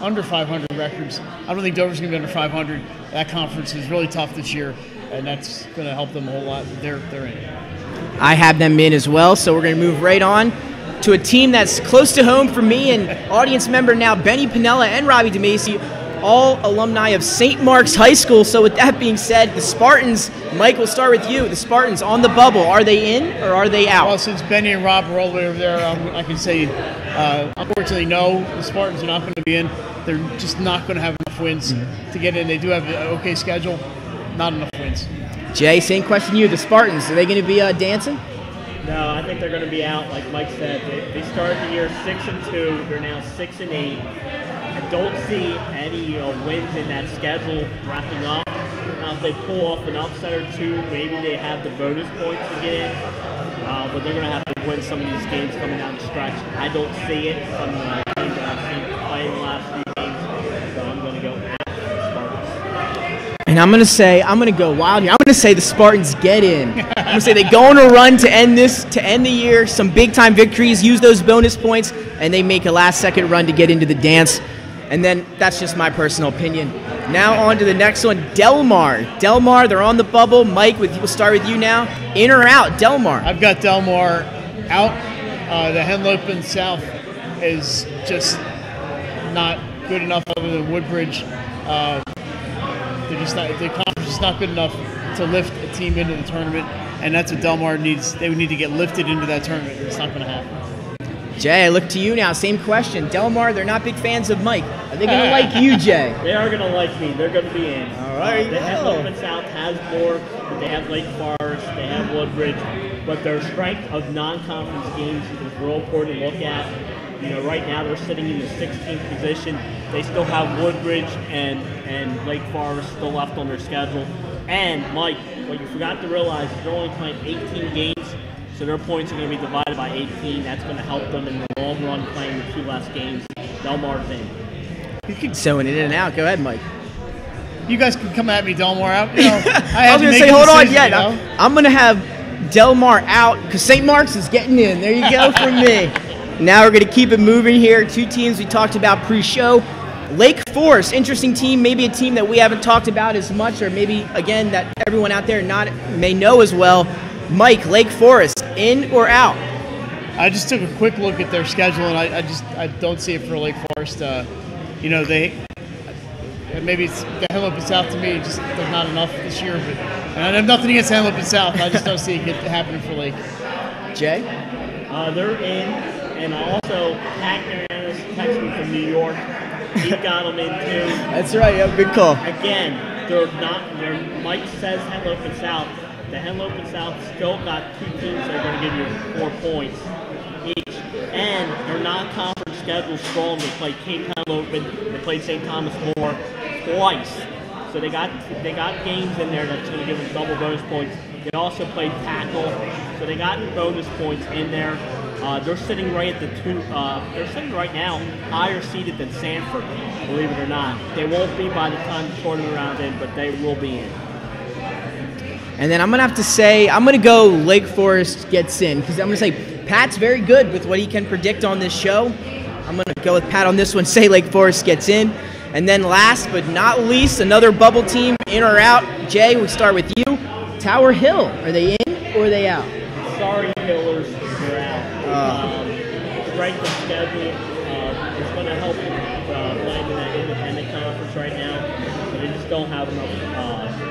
under 500 records. I don't think Dover's going to be under 500. That conference is really tough this year, and that's going to help them a whole lot. They're in. I have them in as well, so we're going to move right on to a team that's close to home for me and audience member now, Benny Pinella and Robbie DeMacy, all alumni of St. Mark's High School. So with that being said, the Spartans, Mike, we'll start with you. The Spartans on the bubble, are they in or are they out? Well, since Benny and Rob are all the way over there, I can say, unfortunately, no, the Spartans are not going to be in. They're just not going to have enough wins to get in. They do have an okay schedule, not enough wins. Jay, same question to you. The Spartans, are they going to be dancing? No, I think they're going to be out. Like Mike said, they started the year 6-2. They're now 6-8. I don't see any wins in that schedule wrapping up. Now, if they pull off an upset or two, maybe they have the bonus points to get in. But they're going to have to win some of these games coming down the stretch. I don't see it from the teams that I've seen play in the last few games. So I'm going to go at the Spartans. And I'm going to go wild here. I'm going to say the Spartans get in. I'm going to say they go on a run to end the year, some big-time victories, use those bonus points, and they make a last-second run to get into the dance. And then that's just my personal opinion. Now on to the next one, Delmar. Delmar, they're on the bubble. Mike, we'll start with you now. In or out, Delmar? I've got Delmar out. The Henlopen South is just not good enough other than Woodbridge. The conference is not good enough to lift a team into the tournament, and that's what Delmar needs. They would need to get lifted into that tournament. It's not going to happen. Jay, I look to you now. Same question. Delmar, they're not big fans of Mike. Are they going to like you, Jay? They are going to like me. They're going to be in. All right. The Henlopen South has more but they have Lake Forest, they have Woodbridge, but their strength of non-conference games is real important to look at. You know, right now they're sitting in the 16th position. They still have Woodbridge and Lake Forest still left on their schedule. And Mike, what you forgot to realize is they're only playing 18 games, so their points are going to be divided by 18. That's going to help them in the long run playing the 2 less games. Delmar's in. You keep sewing it in and out. Go ahead, Mike. You guys can come at me, Delmar out. You know, I was going to say, hold on, yeah. You know? I'm going to have Delmar out because St. Mark's is getting in. There you go from me. Now we're going to keep it moving here. 2 teams we talked about pre-show. Lake Forest, interesting team, maybe a team that we haven't talked about as much, or maybe, again, that everyone out there may know as well. Mike, Lake Forest, in or out? I just took a quick look at their schedule, and I don't see it for Lake Forest. You know, maybe it's the Henlopen and South to me, just they're not enough this year. But and I have nothing against Henlopen and South. I just don't see it happening for Lake. Jay? They're in, and also Pat Aaron texted me from New York. He got them in too. That's right. Yeah, good call. Again, they're not. Mike says Henlopen South. The Henlopen South still got 2 teams that are going to give you 4 points each, and their non-conference schedule is strong. They played Cape Henlopen, they played St. Thomas More twice, so they got games in there that's going to give them double bonus points. They also played tackle, so they got bonus points in there. They're sitting right at the 2. They're sitting right now higher seeded than Sanford, believe it or not. They won't be by the time the tournament round ends, but they will be in. And then I'm going to have to say, I'm going to go Lake Forest gets in, because I'm going to say Pat's very good with what he can predict on this show. I'm going to go with Pat on this one, say Lake Forest gets in. And then last but not least, another bubble team, in or out. Jay, we start with you. Tower Hill, are they in or are they out? Sorry, Hillers, they're out. Strength of schedule is going to help land in that independent conference right now, but they just don't have enough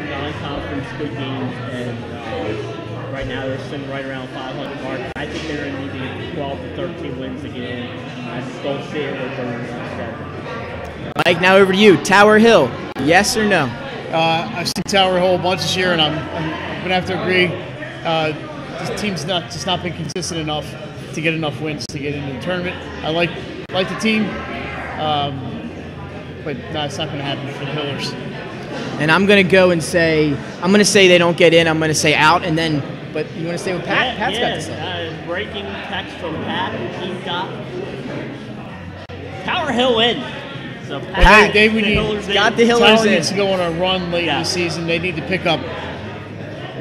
non-conference good games, and right now they're sitting right around 500 mark. I think they're going to need to get 12 to 13 wins to get in. I just don't see it with their schedule. Mike, now over to you. Tower Hill, yes or no? I've seen Tower Hill a bunch this year, and I'm going to have to agree. This team's just not been consistent enough to get enough wins to get into the tournament. I like the team, but no, it's not going to happen for the Hillers. And I'm going to go and say, I'm going to say they don't get in. I'm going to say out, and then, but you want to stay with Pat? Pat's got to say. Breaking text from Pat. He's got Tower Hill in. So Pat, they got the Hillers Tower in. needs to go on a run late in the season. They need to pick up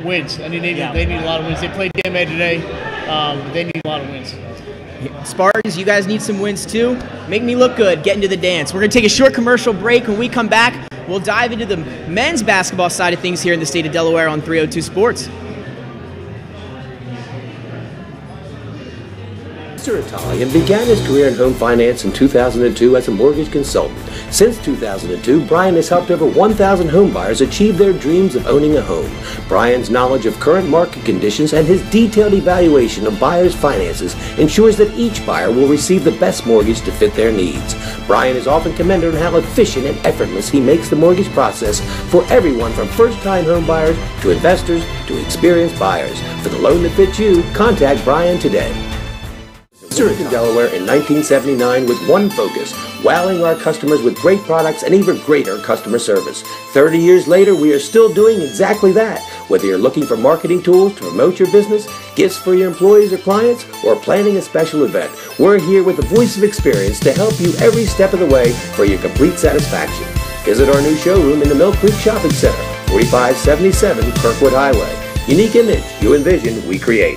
wins. I mean, they need a lot of wins. They played DMA today. They need a lot of wins. Spartans, you guys need some wins too. Make me look good. Get into the dance. We're going to take a short commercial break. When we come back, we'll dive into the men's basketball side of things here in the state of Delaware on 302 Sports. Mr. Italian began his career in home finance in 2002 as a mortgage consultant. Since 2002, Brian has helped over 1,000 home buyers achieve their dreams of owning a home. Brian's knowledge of current market conditions and his detailed evaluation of buyers' finances ensures that each buyer will receive the best mortgage to fit their needs. Brian is often commended on how efficient and effortless he makes the mortgage process for everyone from first-time home buyers to investors to experienced buyers. For the loan that fits you, contact Brian today. Started in Delaware in 1979 with one focus, wowing our customers with great products and even greater customer service. 30 years later, we are still doing exactly that. Whether you're looking for marketing tools to promote your business, gifts for your employees or clients, or planning a special event, we're here with the voice of experience to help you every step of the way for your complete satisfaction. Visit our new showroom in the Mill Creek Shopping Center, 4577 Kirkwood Highway. Unique image you envision, we create.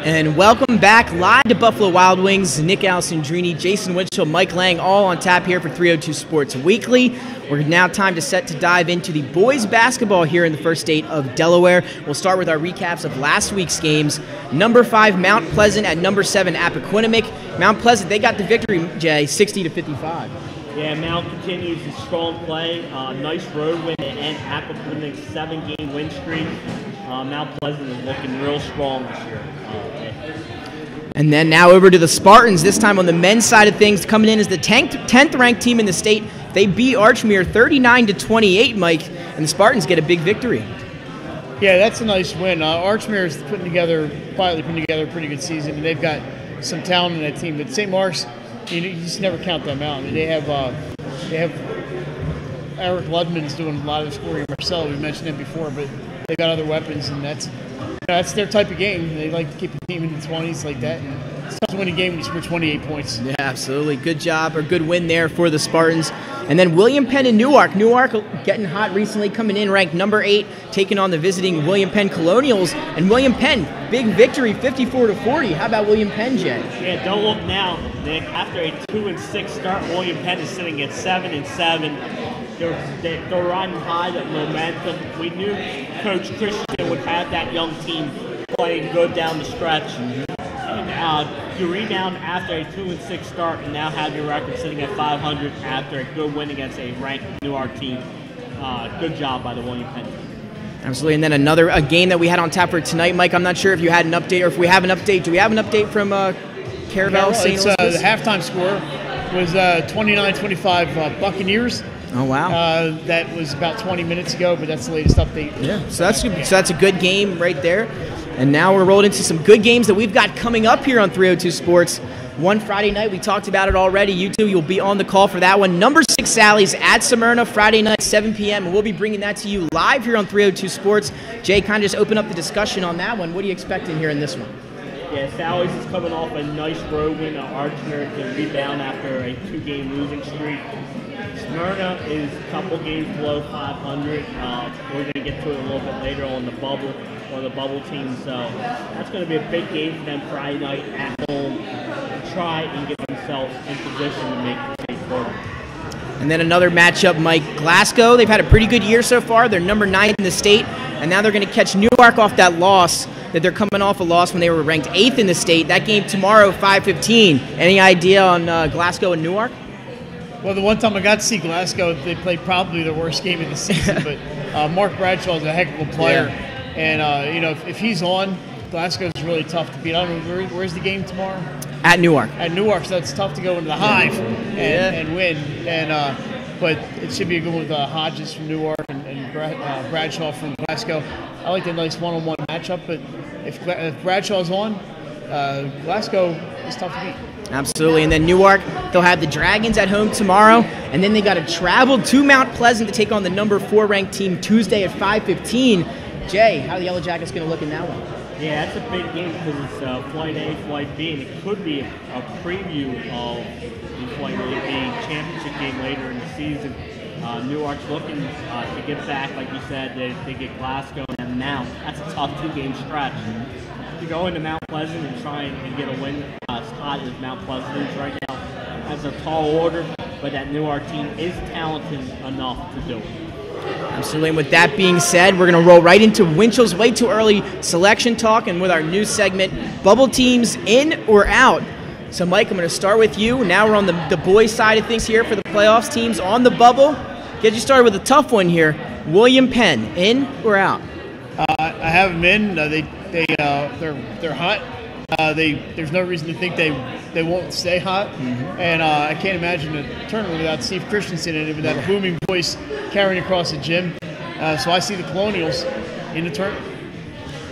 And welcome back live to Buffalo Wild Wings. Nick Alessandrini, Jason Winchell, Mike Lang, all on tap here for 302 Sports Weekly. We're now time to dive into the boys basketball here in the first state of Delaware. We'll start with our recaps of last week's games. Number 5, Mount Pleasant at number 7, Appoquinimink. Mount Pleasant, they got the victory, Jay, 60-55. Yeah, Mount continues his strong play. Nice road win to end Appoquinimic's 7-game win streak. Mount Pleasant is looking real strong this year. And then now over to the Spartans, this time on the men's side of things. Coming in as the 10th ranked team in the state, They beat Archmere 39-28, Mike, and the Spartans get a big victory. Yeah, that's a nice win. Archmere is quietly putting together a pretty good season, and they've got some talent in that team. But St. Mark's, you just never count them out. I mean, they have Eric Ludman's doing a lot of the scoring. Marcel, we mentioned him before, but they got other weapons, and that's their type of game. They like to keep a team in the 20s like that. And it's tough to win a game when you score 28 points. Yeah, absolutely. Good job, or good win there for the Spartans. And then William Penn and Newark. Newark getting hot recently, coming in ranked number 8, taking on the visiting William Penn Colonials. And William Penn, big victory, 54-40. How about William Penn, Jay? Yeah, don't look now, Nick. After a 2-6 start, William Penn is sitting at 7-7. They're riding high, that momentum. We knew Coach Christian would have that young team playing good down the stretch. And you rebound after a 2-6 start and now have your record sitting at 500 after a good win against a ranked Newark team. Good job by the William Penn team. Absolutely. And then a game that we had on tap for tonight, Mike. I'm not sure if you had an update, or if we have an update. Do we have an update from Caravel St. Elizabeth? The halftime score was 29-25 Buccaneers. Oh, wow. That was about 20 minutes ago, but that's the latest update. Yeah, so that's a good game right there. And now we're rolled into some good games that we've got coming up here on 302 Sports. One Friday night, we talked about it already. You two, you'll be on the call for that one. Number 6 Sally's at Smyrna, Friday night, 7 p.m. And we'll be bringing that to you live here on 302 Sports. Jay, kind of just open up the discussion on that one. What are you expecting here in this one? Yeah, Sally's is coming off a nice road win. Archmere to rebound after a 2-game losing streak. Smyrna is a couple games below 500. We're going to get to it a little bit later on the bubble, or the bubble team. So that's going to be a big game for them Friday night at home to try and get themselves in position to make the state tournament. And then another matchup, Mike. Glasgow, they've had a pretty good year so far. They're number 9 in the state, and now they're going to catch Newark off that loss. That they're coming off a loss when they were ranked 8th in the state. That game tomorrow, 5:15. Any idea on Glasgow and Newark? Well, the one time I got to see Glasgow, they played probably the worst game of the season, but Mark Bradshaw is a heck of a player. Yeah. And, if he's on, Glasgow's really tough to beat. I don't know, where's the game tomorrow? At Newark. At Newark, so it's tough to go into the Hive and win. And but it should be a good one with Hodges from Newark and Bradshaw from Glasgow. I like the nice one-on-one matchup, but if Bradshaw's on, Glasgow is tough to beat. Absolutely. And then Newark, they'll have the Dragons at home tomorrow, and then they got to travel to Mount Pleasant to take on the number 4 ranked team Tuesday at 5:15. Jay, how are the Yellow Jackets going to look in that one? Yeah, that's a big game because it's Flight A, Flight B, and it could be a preview of the Flight A championship game later in the season. Newark's looking to get back, like you said. They get Glasgow and Mount. That's a tough 2-game stretch. To go into Mount Pleasant and try and get a win as hot as Mount Pleasant is right now. That's a tall order, but that Newark team is talented enough to do it. Absolutely. And with that being said, we're going to roll right into Winchell's Way Too Early selection talk, and with our new segment, Bubble Teams In or Out. So, Mike, I'm going to start with you. Now we're on the boys' side of things here for the playoffs teams on the bubble. Get you started with a tough one here. William Penn, in or out? I have them in. They're hot. There's no reason to think they won't stay hot. Mm-hmm. And I can't imagine a tournament without Steve Christensen in it, with that booming voice carrying across the gym. So I see the Colonials in the tournament.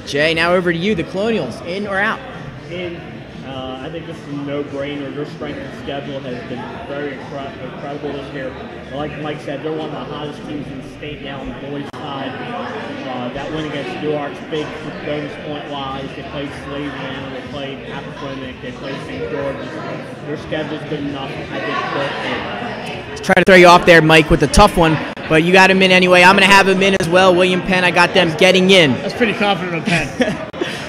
Jay, now over to you. The Colonials, in or out? In. I think this is a no-brainer. Their strength of schedule has been very incredible this year. Like Mike said, they're one of the hottest teams in the state now on the boys' side. That win against Newark's big bonus point-wise. They played Slaviana, they played Appoquinimink, they played St. George's. Their schedule's good enough. I think they're in. Let's try to throw you off there, Mike, with the tough one. But you got him in anyway. I'm going to have him in as well. William Penn, I got them getting in. That's pretty confident of Penn.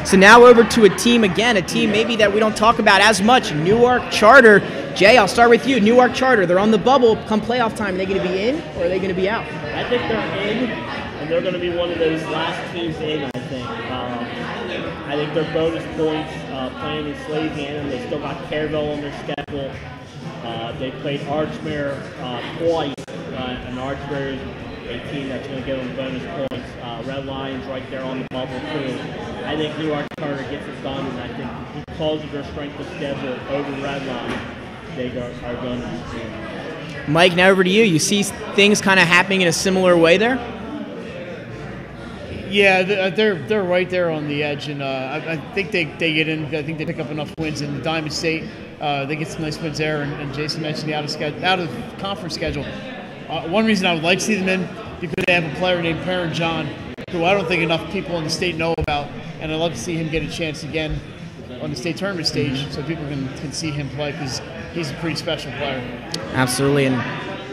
So now over to a team maybe that we don't talk about as much, Newark Charter. Jay, I'll start with you. Newark Charter, they're on the bubble come playoff time. Are they going to be in or are they going to be out? I think they're in, and they're going to be one of those last teams in, I think. I think their bonus points playing in Slaviana, they still got Caravel on their schedule. They played Archmere twice, and Archmere is a team that's going to get them bonus points. Red Lions right there on the bubble too. I think Newark Charter gets it done, and I think because of their strength of schedule over Red Lions, they are going to be in. Mike, now over to you. You see things kind of happening in a similar way there? Yeah, they're right there on the edge, and I think they get in. I think they pick up enough wins in the Diamond State. They get some nice wins there, and Jason mentioned the out of conference schedule. One reason I would like to see them in because they have a player named Perrin John, who I don't think enough people in the state know about, and I'd love to see him get a chance again on the state tournament stage so people can see him play because he's a pretty special player. Absolutely, and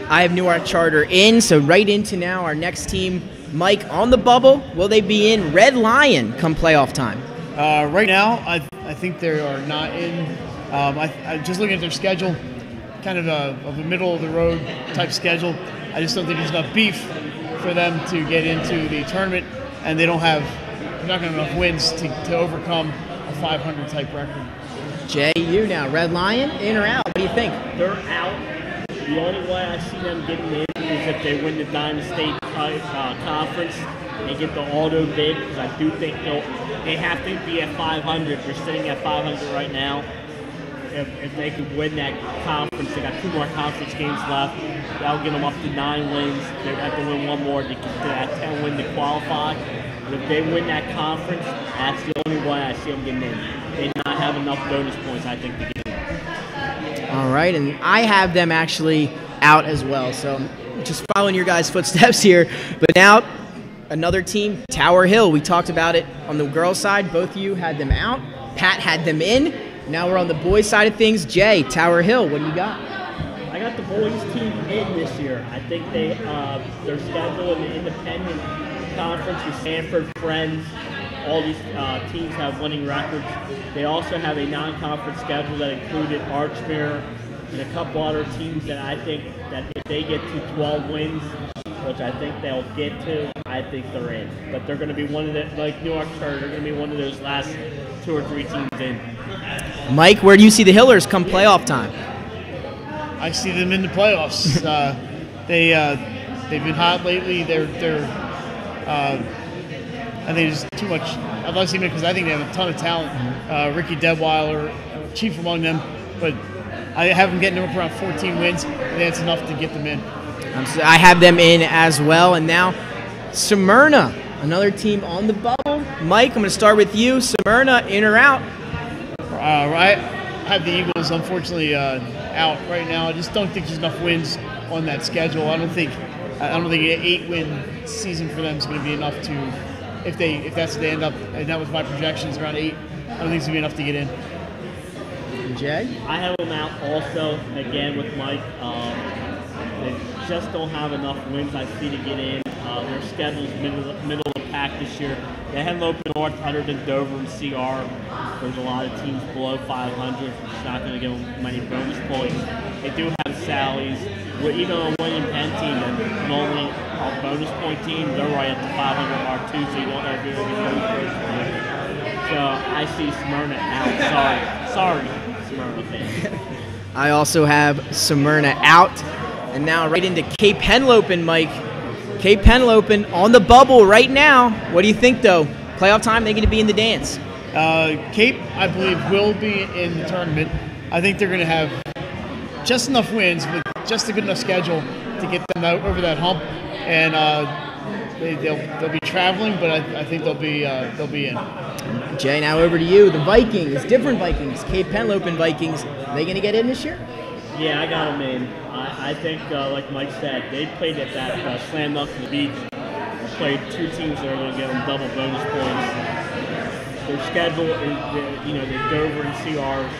I have Newark Charter in, so right into now our next team. Mike, on the bubble, will they be in Red Lion come playoff time? Right now, I think they are not in. I just looking at their schedule, kind of a middle-of-the-road type schedule. I just don't think there's enough beef for them to get into the tournament, and they're not going to have enough wins to overcome a 500 type record. Jay, you now, Red Lion, in or out? What do you think? They're out. The only way I see them getting in is if they win the Diamond State Conference and get the auto bid, because I do think they have to be at 500. They're sitting at 500 right now. If they could win that conference, they got 2 more conference games left. That'll get them up to 9 wins. They have to win 1 more to get to that 10 win to qualify. But if they win that conference, that's the only way I see them getting in. They not have enough bonus points, I think, to get in. All right, and I have them actually out as well. So just following your guys' footsteps here. But now another team, Tower Hill. We talked about it on the girls' side. Both of you had them out. Pat had them in. Now we're on the boys' side of things. Jay, Tower Hill, what do you got? I got the boys' team in this year. I think their schedule in the independent conference with Sanford, Friends, all these teams have winning records. They also have a non-conference schedule that included Archmere and a couple other teams that I think that if they get to 12 wins, which I think they'll get to, I think they're in. But they're going to be one of the, like Newark Charter, they're going to be one of those last 2 or 3 teams in. Mike, where do you see the Hillers come playoff time? I see them in the playoffs. They've been hot lately. I think there's too much. I'd like to see them because I think they have a ton of talent. Ricky Detweiler, chief among them, but I have them getting up around 14 wins, and that's enough to get them in. I have them in as well. And now Smyrna, another team on the bubble. Mike, I'm going to start with you. Smyrna, in or out? I have the Eagles, unfortunately, out right now. I just don't think there's enough wins on that schedule. I don't think an 8-win season for them is going to be enough to, if that's what they end up, and that was my projections, around 8. I don't think it's going to be enough to get in. Jay? I have them out also, again, with Mike. They just don't have enough wins, I see, to get in. Their schedule's middle of the pack this year. They haven't opened north other than Dover and CR. There's a lot of teams below 500. It's not going to give them many bonus points. They do have Sally's. Even a William Penn team, and normally a bonus point team, they're right at the 500 mark too, so you don't know if you're going to get those bonus points. So I see Smyrna out. Sorry, Smyrna fans. I also have Smyrna out. And now right into Cape Henlopen, Mike. Cape Henlopen on the bubble right now. What do you think, though? Playoff time, they're going to be in the dance. Cape, I believe, will be in the tournament. I think they're going to have just enough wins with just a good enough schedule to get them out over that hump. And they'll be traveling, but I think they'll be in. Jay, now over to you. The Vikings, different Vikings, Cape Henlopen Vikings. Are they going to get in this year? Yeah, I got them in. I think, like Mike said, they played at that Slam Dunk to the Beach. Played 2 teams that are going to get them double bonus points. Their schedule is, the Dover and CRs,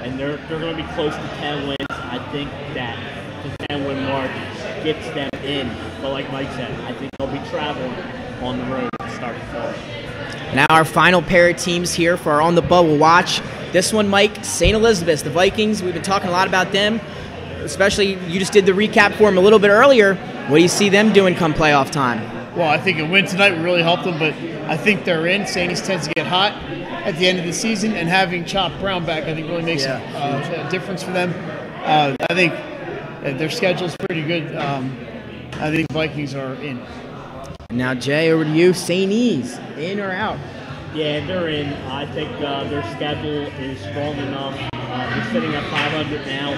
and they're going to be close to 10 wins. I think that the 10-win mark gets them in. But like Mike said, I think they'll be traveling on the road to start the fall. Now our final pair of teams here for our On the Bubble watch. This one, Mike, St. Elizabeth's, the Vikings. We've been talking a lot about them, especially you just did the recap for them a little bit earlier. What do you see them doing come playoff time? Well, I think a win tonight would really help them, but I think they're in. St. East tends to get hot at the end of the season, and having Chop Brown back, I think, really makes a difference for them. I think their schedule's pretty good. I think the Vikings are in. Now, Jay, over to you. St. E's, in or out? Yeah, they're in. I think their schedule is strong enough. They're sitting at 500 now.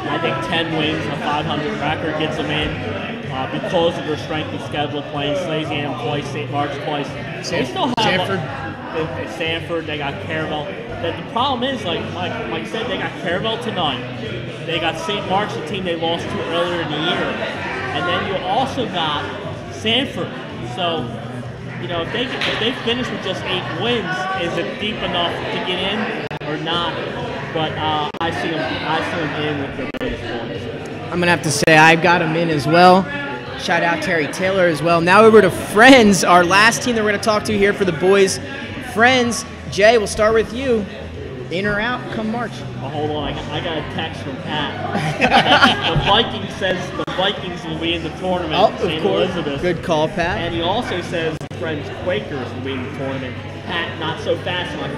I think 10 wins, a 500 record gets them in because of their strength of schedule, playing Slasian twice, St. Mark's twice. They still have Sanford. They got Caravel. The problem is, like Mike said, they got Caravel tonight. They got St. Mark's, a team they lost to earlier in the year, and then you also got Sanford. So, you know, if they finish with just 8 wins, is it deep enough to get in or not? But I see them in with their bonus points. I'm going to have to say I've got them in as well. Shout out Terry Taylor as well. Now over to Friends, our last team that we're going to talk to here for the boys. Friends, Jay, we'll start with you. In or out come March? Oh, hold on, I got a text from Pat. The Vikings says the Vikings will be in the tournament. Oh, of St. course. Elizabeth. Good call, Pat. And he also says Friends Quakers will be in the tournament. Pat, not so fast, my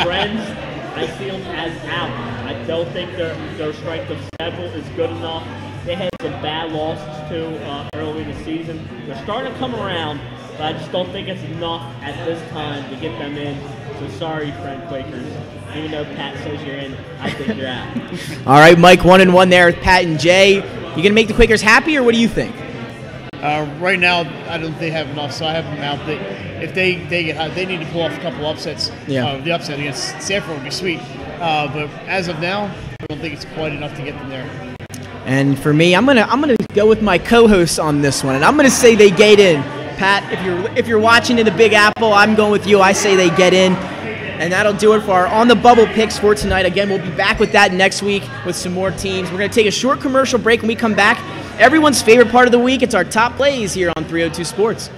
friend. Friends, I see them as out. I don't think their strength of schedule is good enough. They had some bad losses too early in the season. They're starting to come around, but I just don't think it's enough at this time to get them in. So sorry, friend Quakers. Even though Pat says you're in, I think you're out. All right, Mike, 1-1 there with Pat and Jay. You going to make the Quakers happy, or what do you think? Right now, I don't think they have enough, so I have them out. If they get hot, they need to pull off a couple upsets. Yeah. The upset against Sanford would be sweet. But as of now, I don't think it's quite enough to get them there. And for me, I'm gonna go with my co-hosts on this one, and I'm gonna say they get in. Pat, if you're watching in the Big Apple, I'm going with you. I say they get in. And that'll do it for our On the Bubble picks for tonight. Again, we'll be back with that next week with some more teams. We're going to take a short commercial break when we come back. Everyone's favorite part of the week, it's our top plays here on 302 Sports.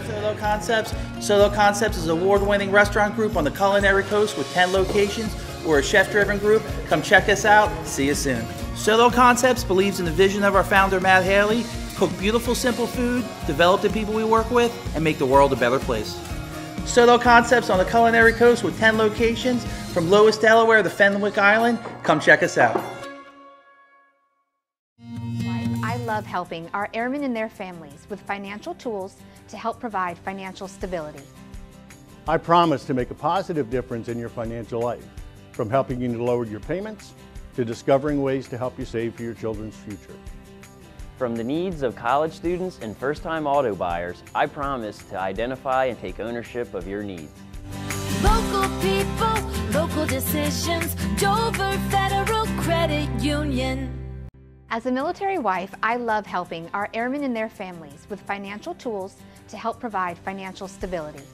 Solo Concepts is an award-winning restaurant group on the culinary coast with 10 locations. We're a chef-driven group. Come check us out. See you soon. Solo Concepts believes in the vision of our founder, Matt Haley. Cook beautiful, simple food, develop the people we work with, and make the world a better place. Solo Concepts on the culinary coast with 10 locations from Lois, Delaware to Fenwick Island. Come check us out. I love helping our airmen and their families with financial tools to help provide financial stability. I promise to make a positive difference in your financial life, from helping you to lower your payments to discovering ways to help you save for your children's future. From the needs of college students and first-time auto buyers, I promise to identify and take ownership of your needs. Local people, local decisions, Dover Federal Credit Union. As a military wife, I love helping our airmen and their families with financial tools to help provide financial stability.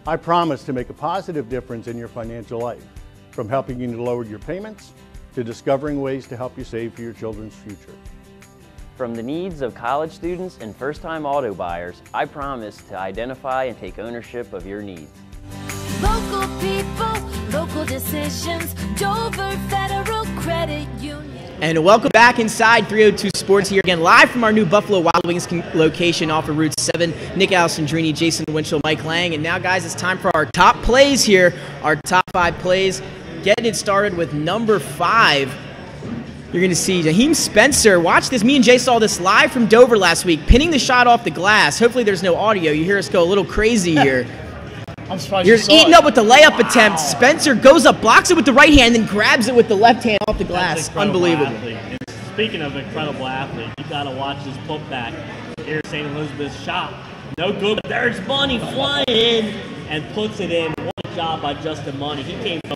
I promise to make a positive difference in your financial life, from helping you to lower your payments to discovering ways to help you save for your children's future. From the needs of college students and first-time auto buyers, I promise to identify and take ownership of your needs. Local people, local decisions, Dover Federal Credit Union. And welcome back inside 302 Sports here again, live from our new Buffalo Wild Wings location off of Route 7. Nick Alessandrini, Jason Winchell, Mike Lang. And now, guys, it's time for our top plays here, our top 5 plays. Getting it started with number 5. You're going to see Jaheim Spencer. Watch this. Me and Jay saw this live from Dover last week, pinning the shot off the glass. Hopefully there's no audio. You hear us go a little crazy here. I'm surprised Here's Eaton up with the layup attempt. Spencer goes up, blocks it with the right hand, then grabs it with the left hand off the glass. Unbelievable. Speaking of incredible athlete, you got to watch this putback. Here's St. Elizabeth's shot. No good. There's Money flying in and puts it in. What a job by Justin Money. He came from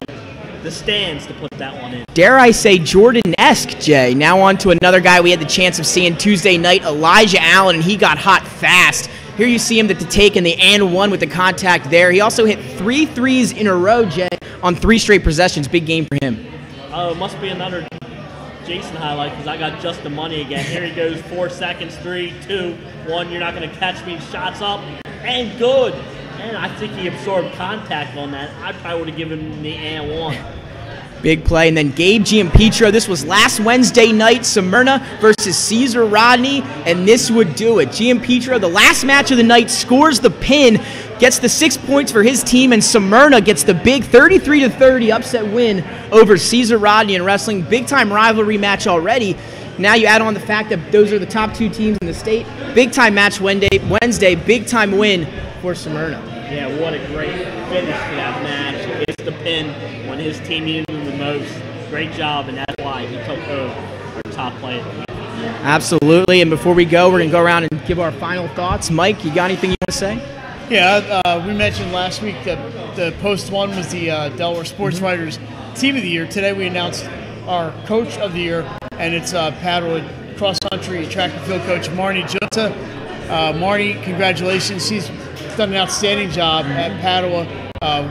the stands to put that one in. Dare I say Jordan-esque, Jay. Now on to another guy we had the chance of seeing Tuesday night, Elijah Allen, and he got hot fast. Here you see him at the take and the and one with the contact there. He also hit 3 threes in a row, Jay, on 3 straight possessions. Big game for him. Oh, it must be another Jason highlight because I got just the money again. Here he goes, 4 seconds, 3, 2, 1. You're not going to catch me. Shots up and good. And I think he absorbed contact on that. I probably would have given him the and one. Big play. And then Gabe Giampetro. This was last Wednesday night, Smyrna versus Caesar Rodney, and this would do it. Giampetro, the last match of the night, scores the pin, gets the 6 points for his team, and Smyrna gets the big 33-30 upset win over Caesar Rodney in wrestling. Big-time rivalry match already. Now you add on the fact that those are the top 2 teams in the state. Big time match Wednesday, big time win for Smyrna. Yeah, what a great finish to that match. He gets the pin when his team needed him the most. Great job, and that's why he took home our top player. Absolutely, and before we go, we're going to go around and give our final thoughts. Mike, you got anything you want to say? Yeah, we mentioned last week that the Post 1 was the Delaware Sports Writers Team of the Year. Today we announced our Coach of the Year, and it's Padua cross-country track and field coach Marnie Jota. Marnie, congratulations. She's done an outstanding job at Padua,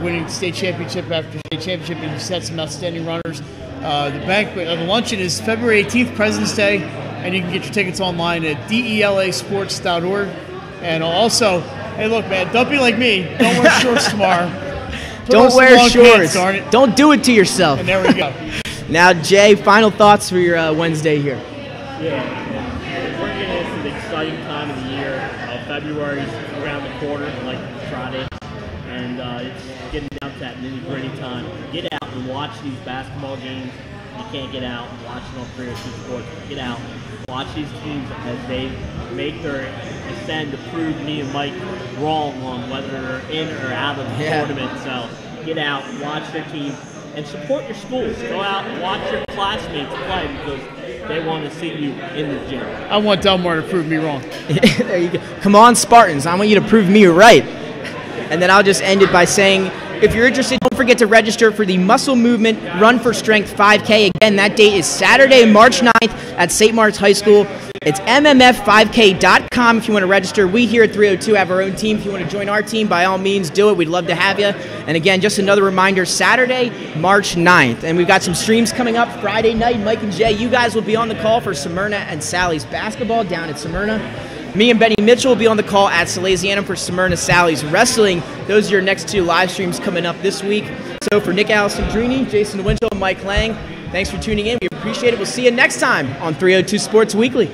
winning state championship after state championship, and set some outstanding runners. The luncheon is February 18th, President's Day, and you can get your tickets online at delasports.org. And also, hey, look, man, don't be like me. Don't wear shorts tomorrow. Don't wear shorts. Darn it. Don't do it to yourself. And there we go. Now, Jay, final thoughts for your Wednesday here. Yeah, we're getting into the exciting time of the year. February's around the corner, like Friday, and it's getting down to that nitty-gritty time. Get out and watch these basketball games. You can't get out and watch it on 302 Sports. Get out, watch these teams as they make their ascend to prove me and Mike wrong on whether they're in or out of the tournament. So get out, watch their team, and support your schools. Go out and watch your classmates play because they want to see you in the gym. I want Delmar to prove me wrong. There you go. Come on, Spartans. I want you to prove me right. And then I'll just end it by saying, if you're interested, don't forget to register for the Muscle Movement Run for Strength 5K. Again, that date is Saturday, March 9th at St. Mark's High School. It's mmf5k.com if you want to register. We here at 302 have our own team. If you want to join our team, by all means, do it. We'd love to have you. And again, just another reminder, Saturday, March 9th. And we've got some streams coming up Friday night. Mike and Jay, you guys will be on the call for Smyrna and Sally's basketball down at Smyrna. Me and Benny Mitchell will be on the call at Salesianum for Smyrna Sally's wrestling. Those are your next 2 live streams coming up this week. So for Nick Alessandrini, Jason Winchell, and Mike Lang, thanks for tuning in. We appreciate it. We'll see you next time on 302 Sports Weekly.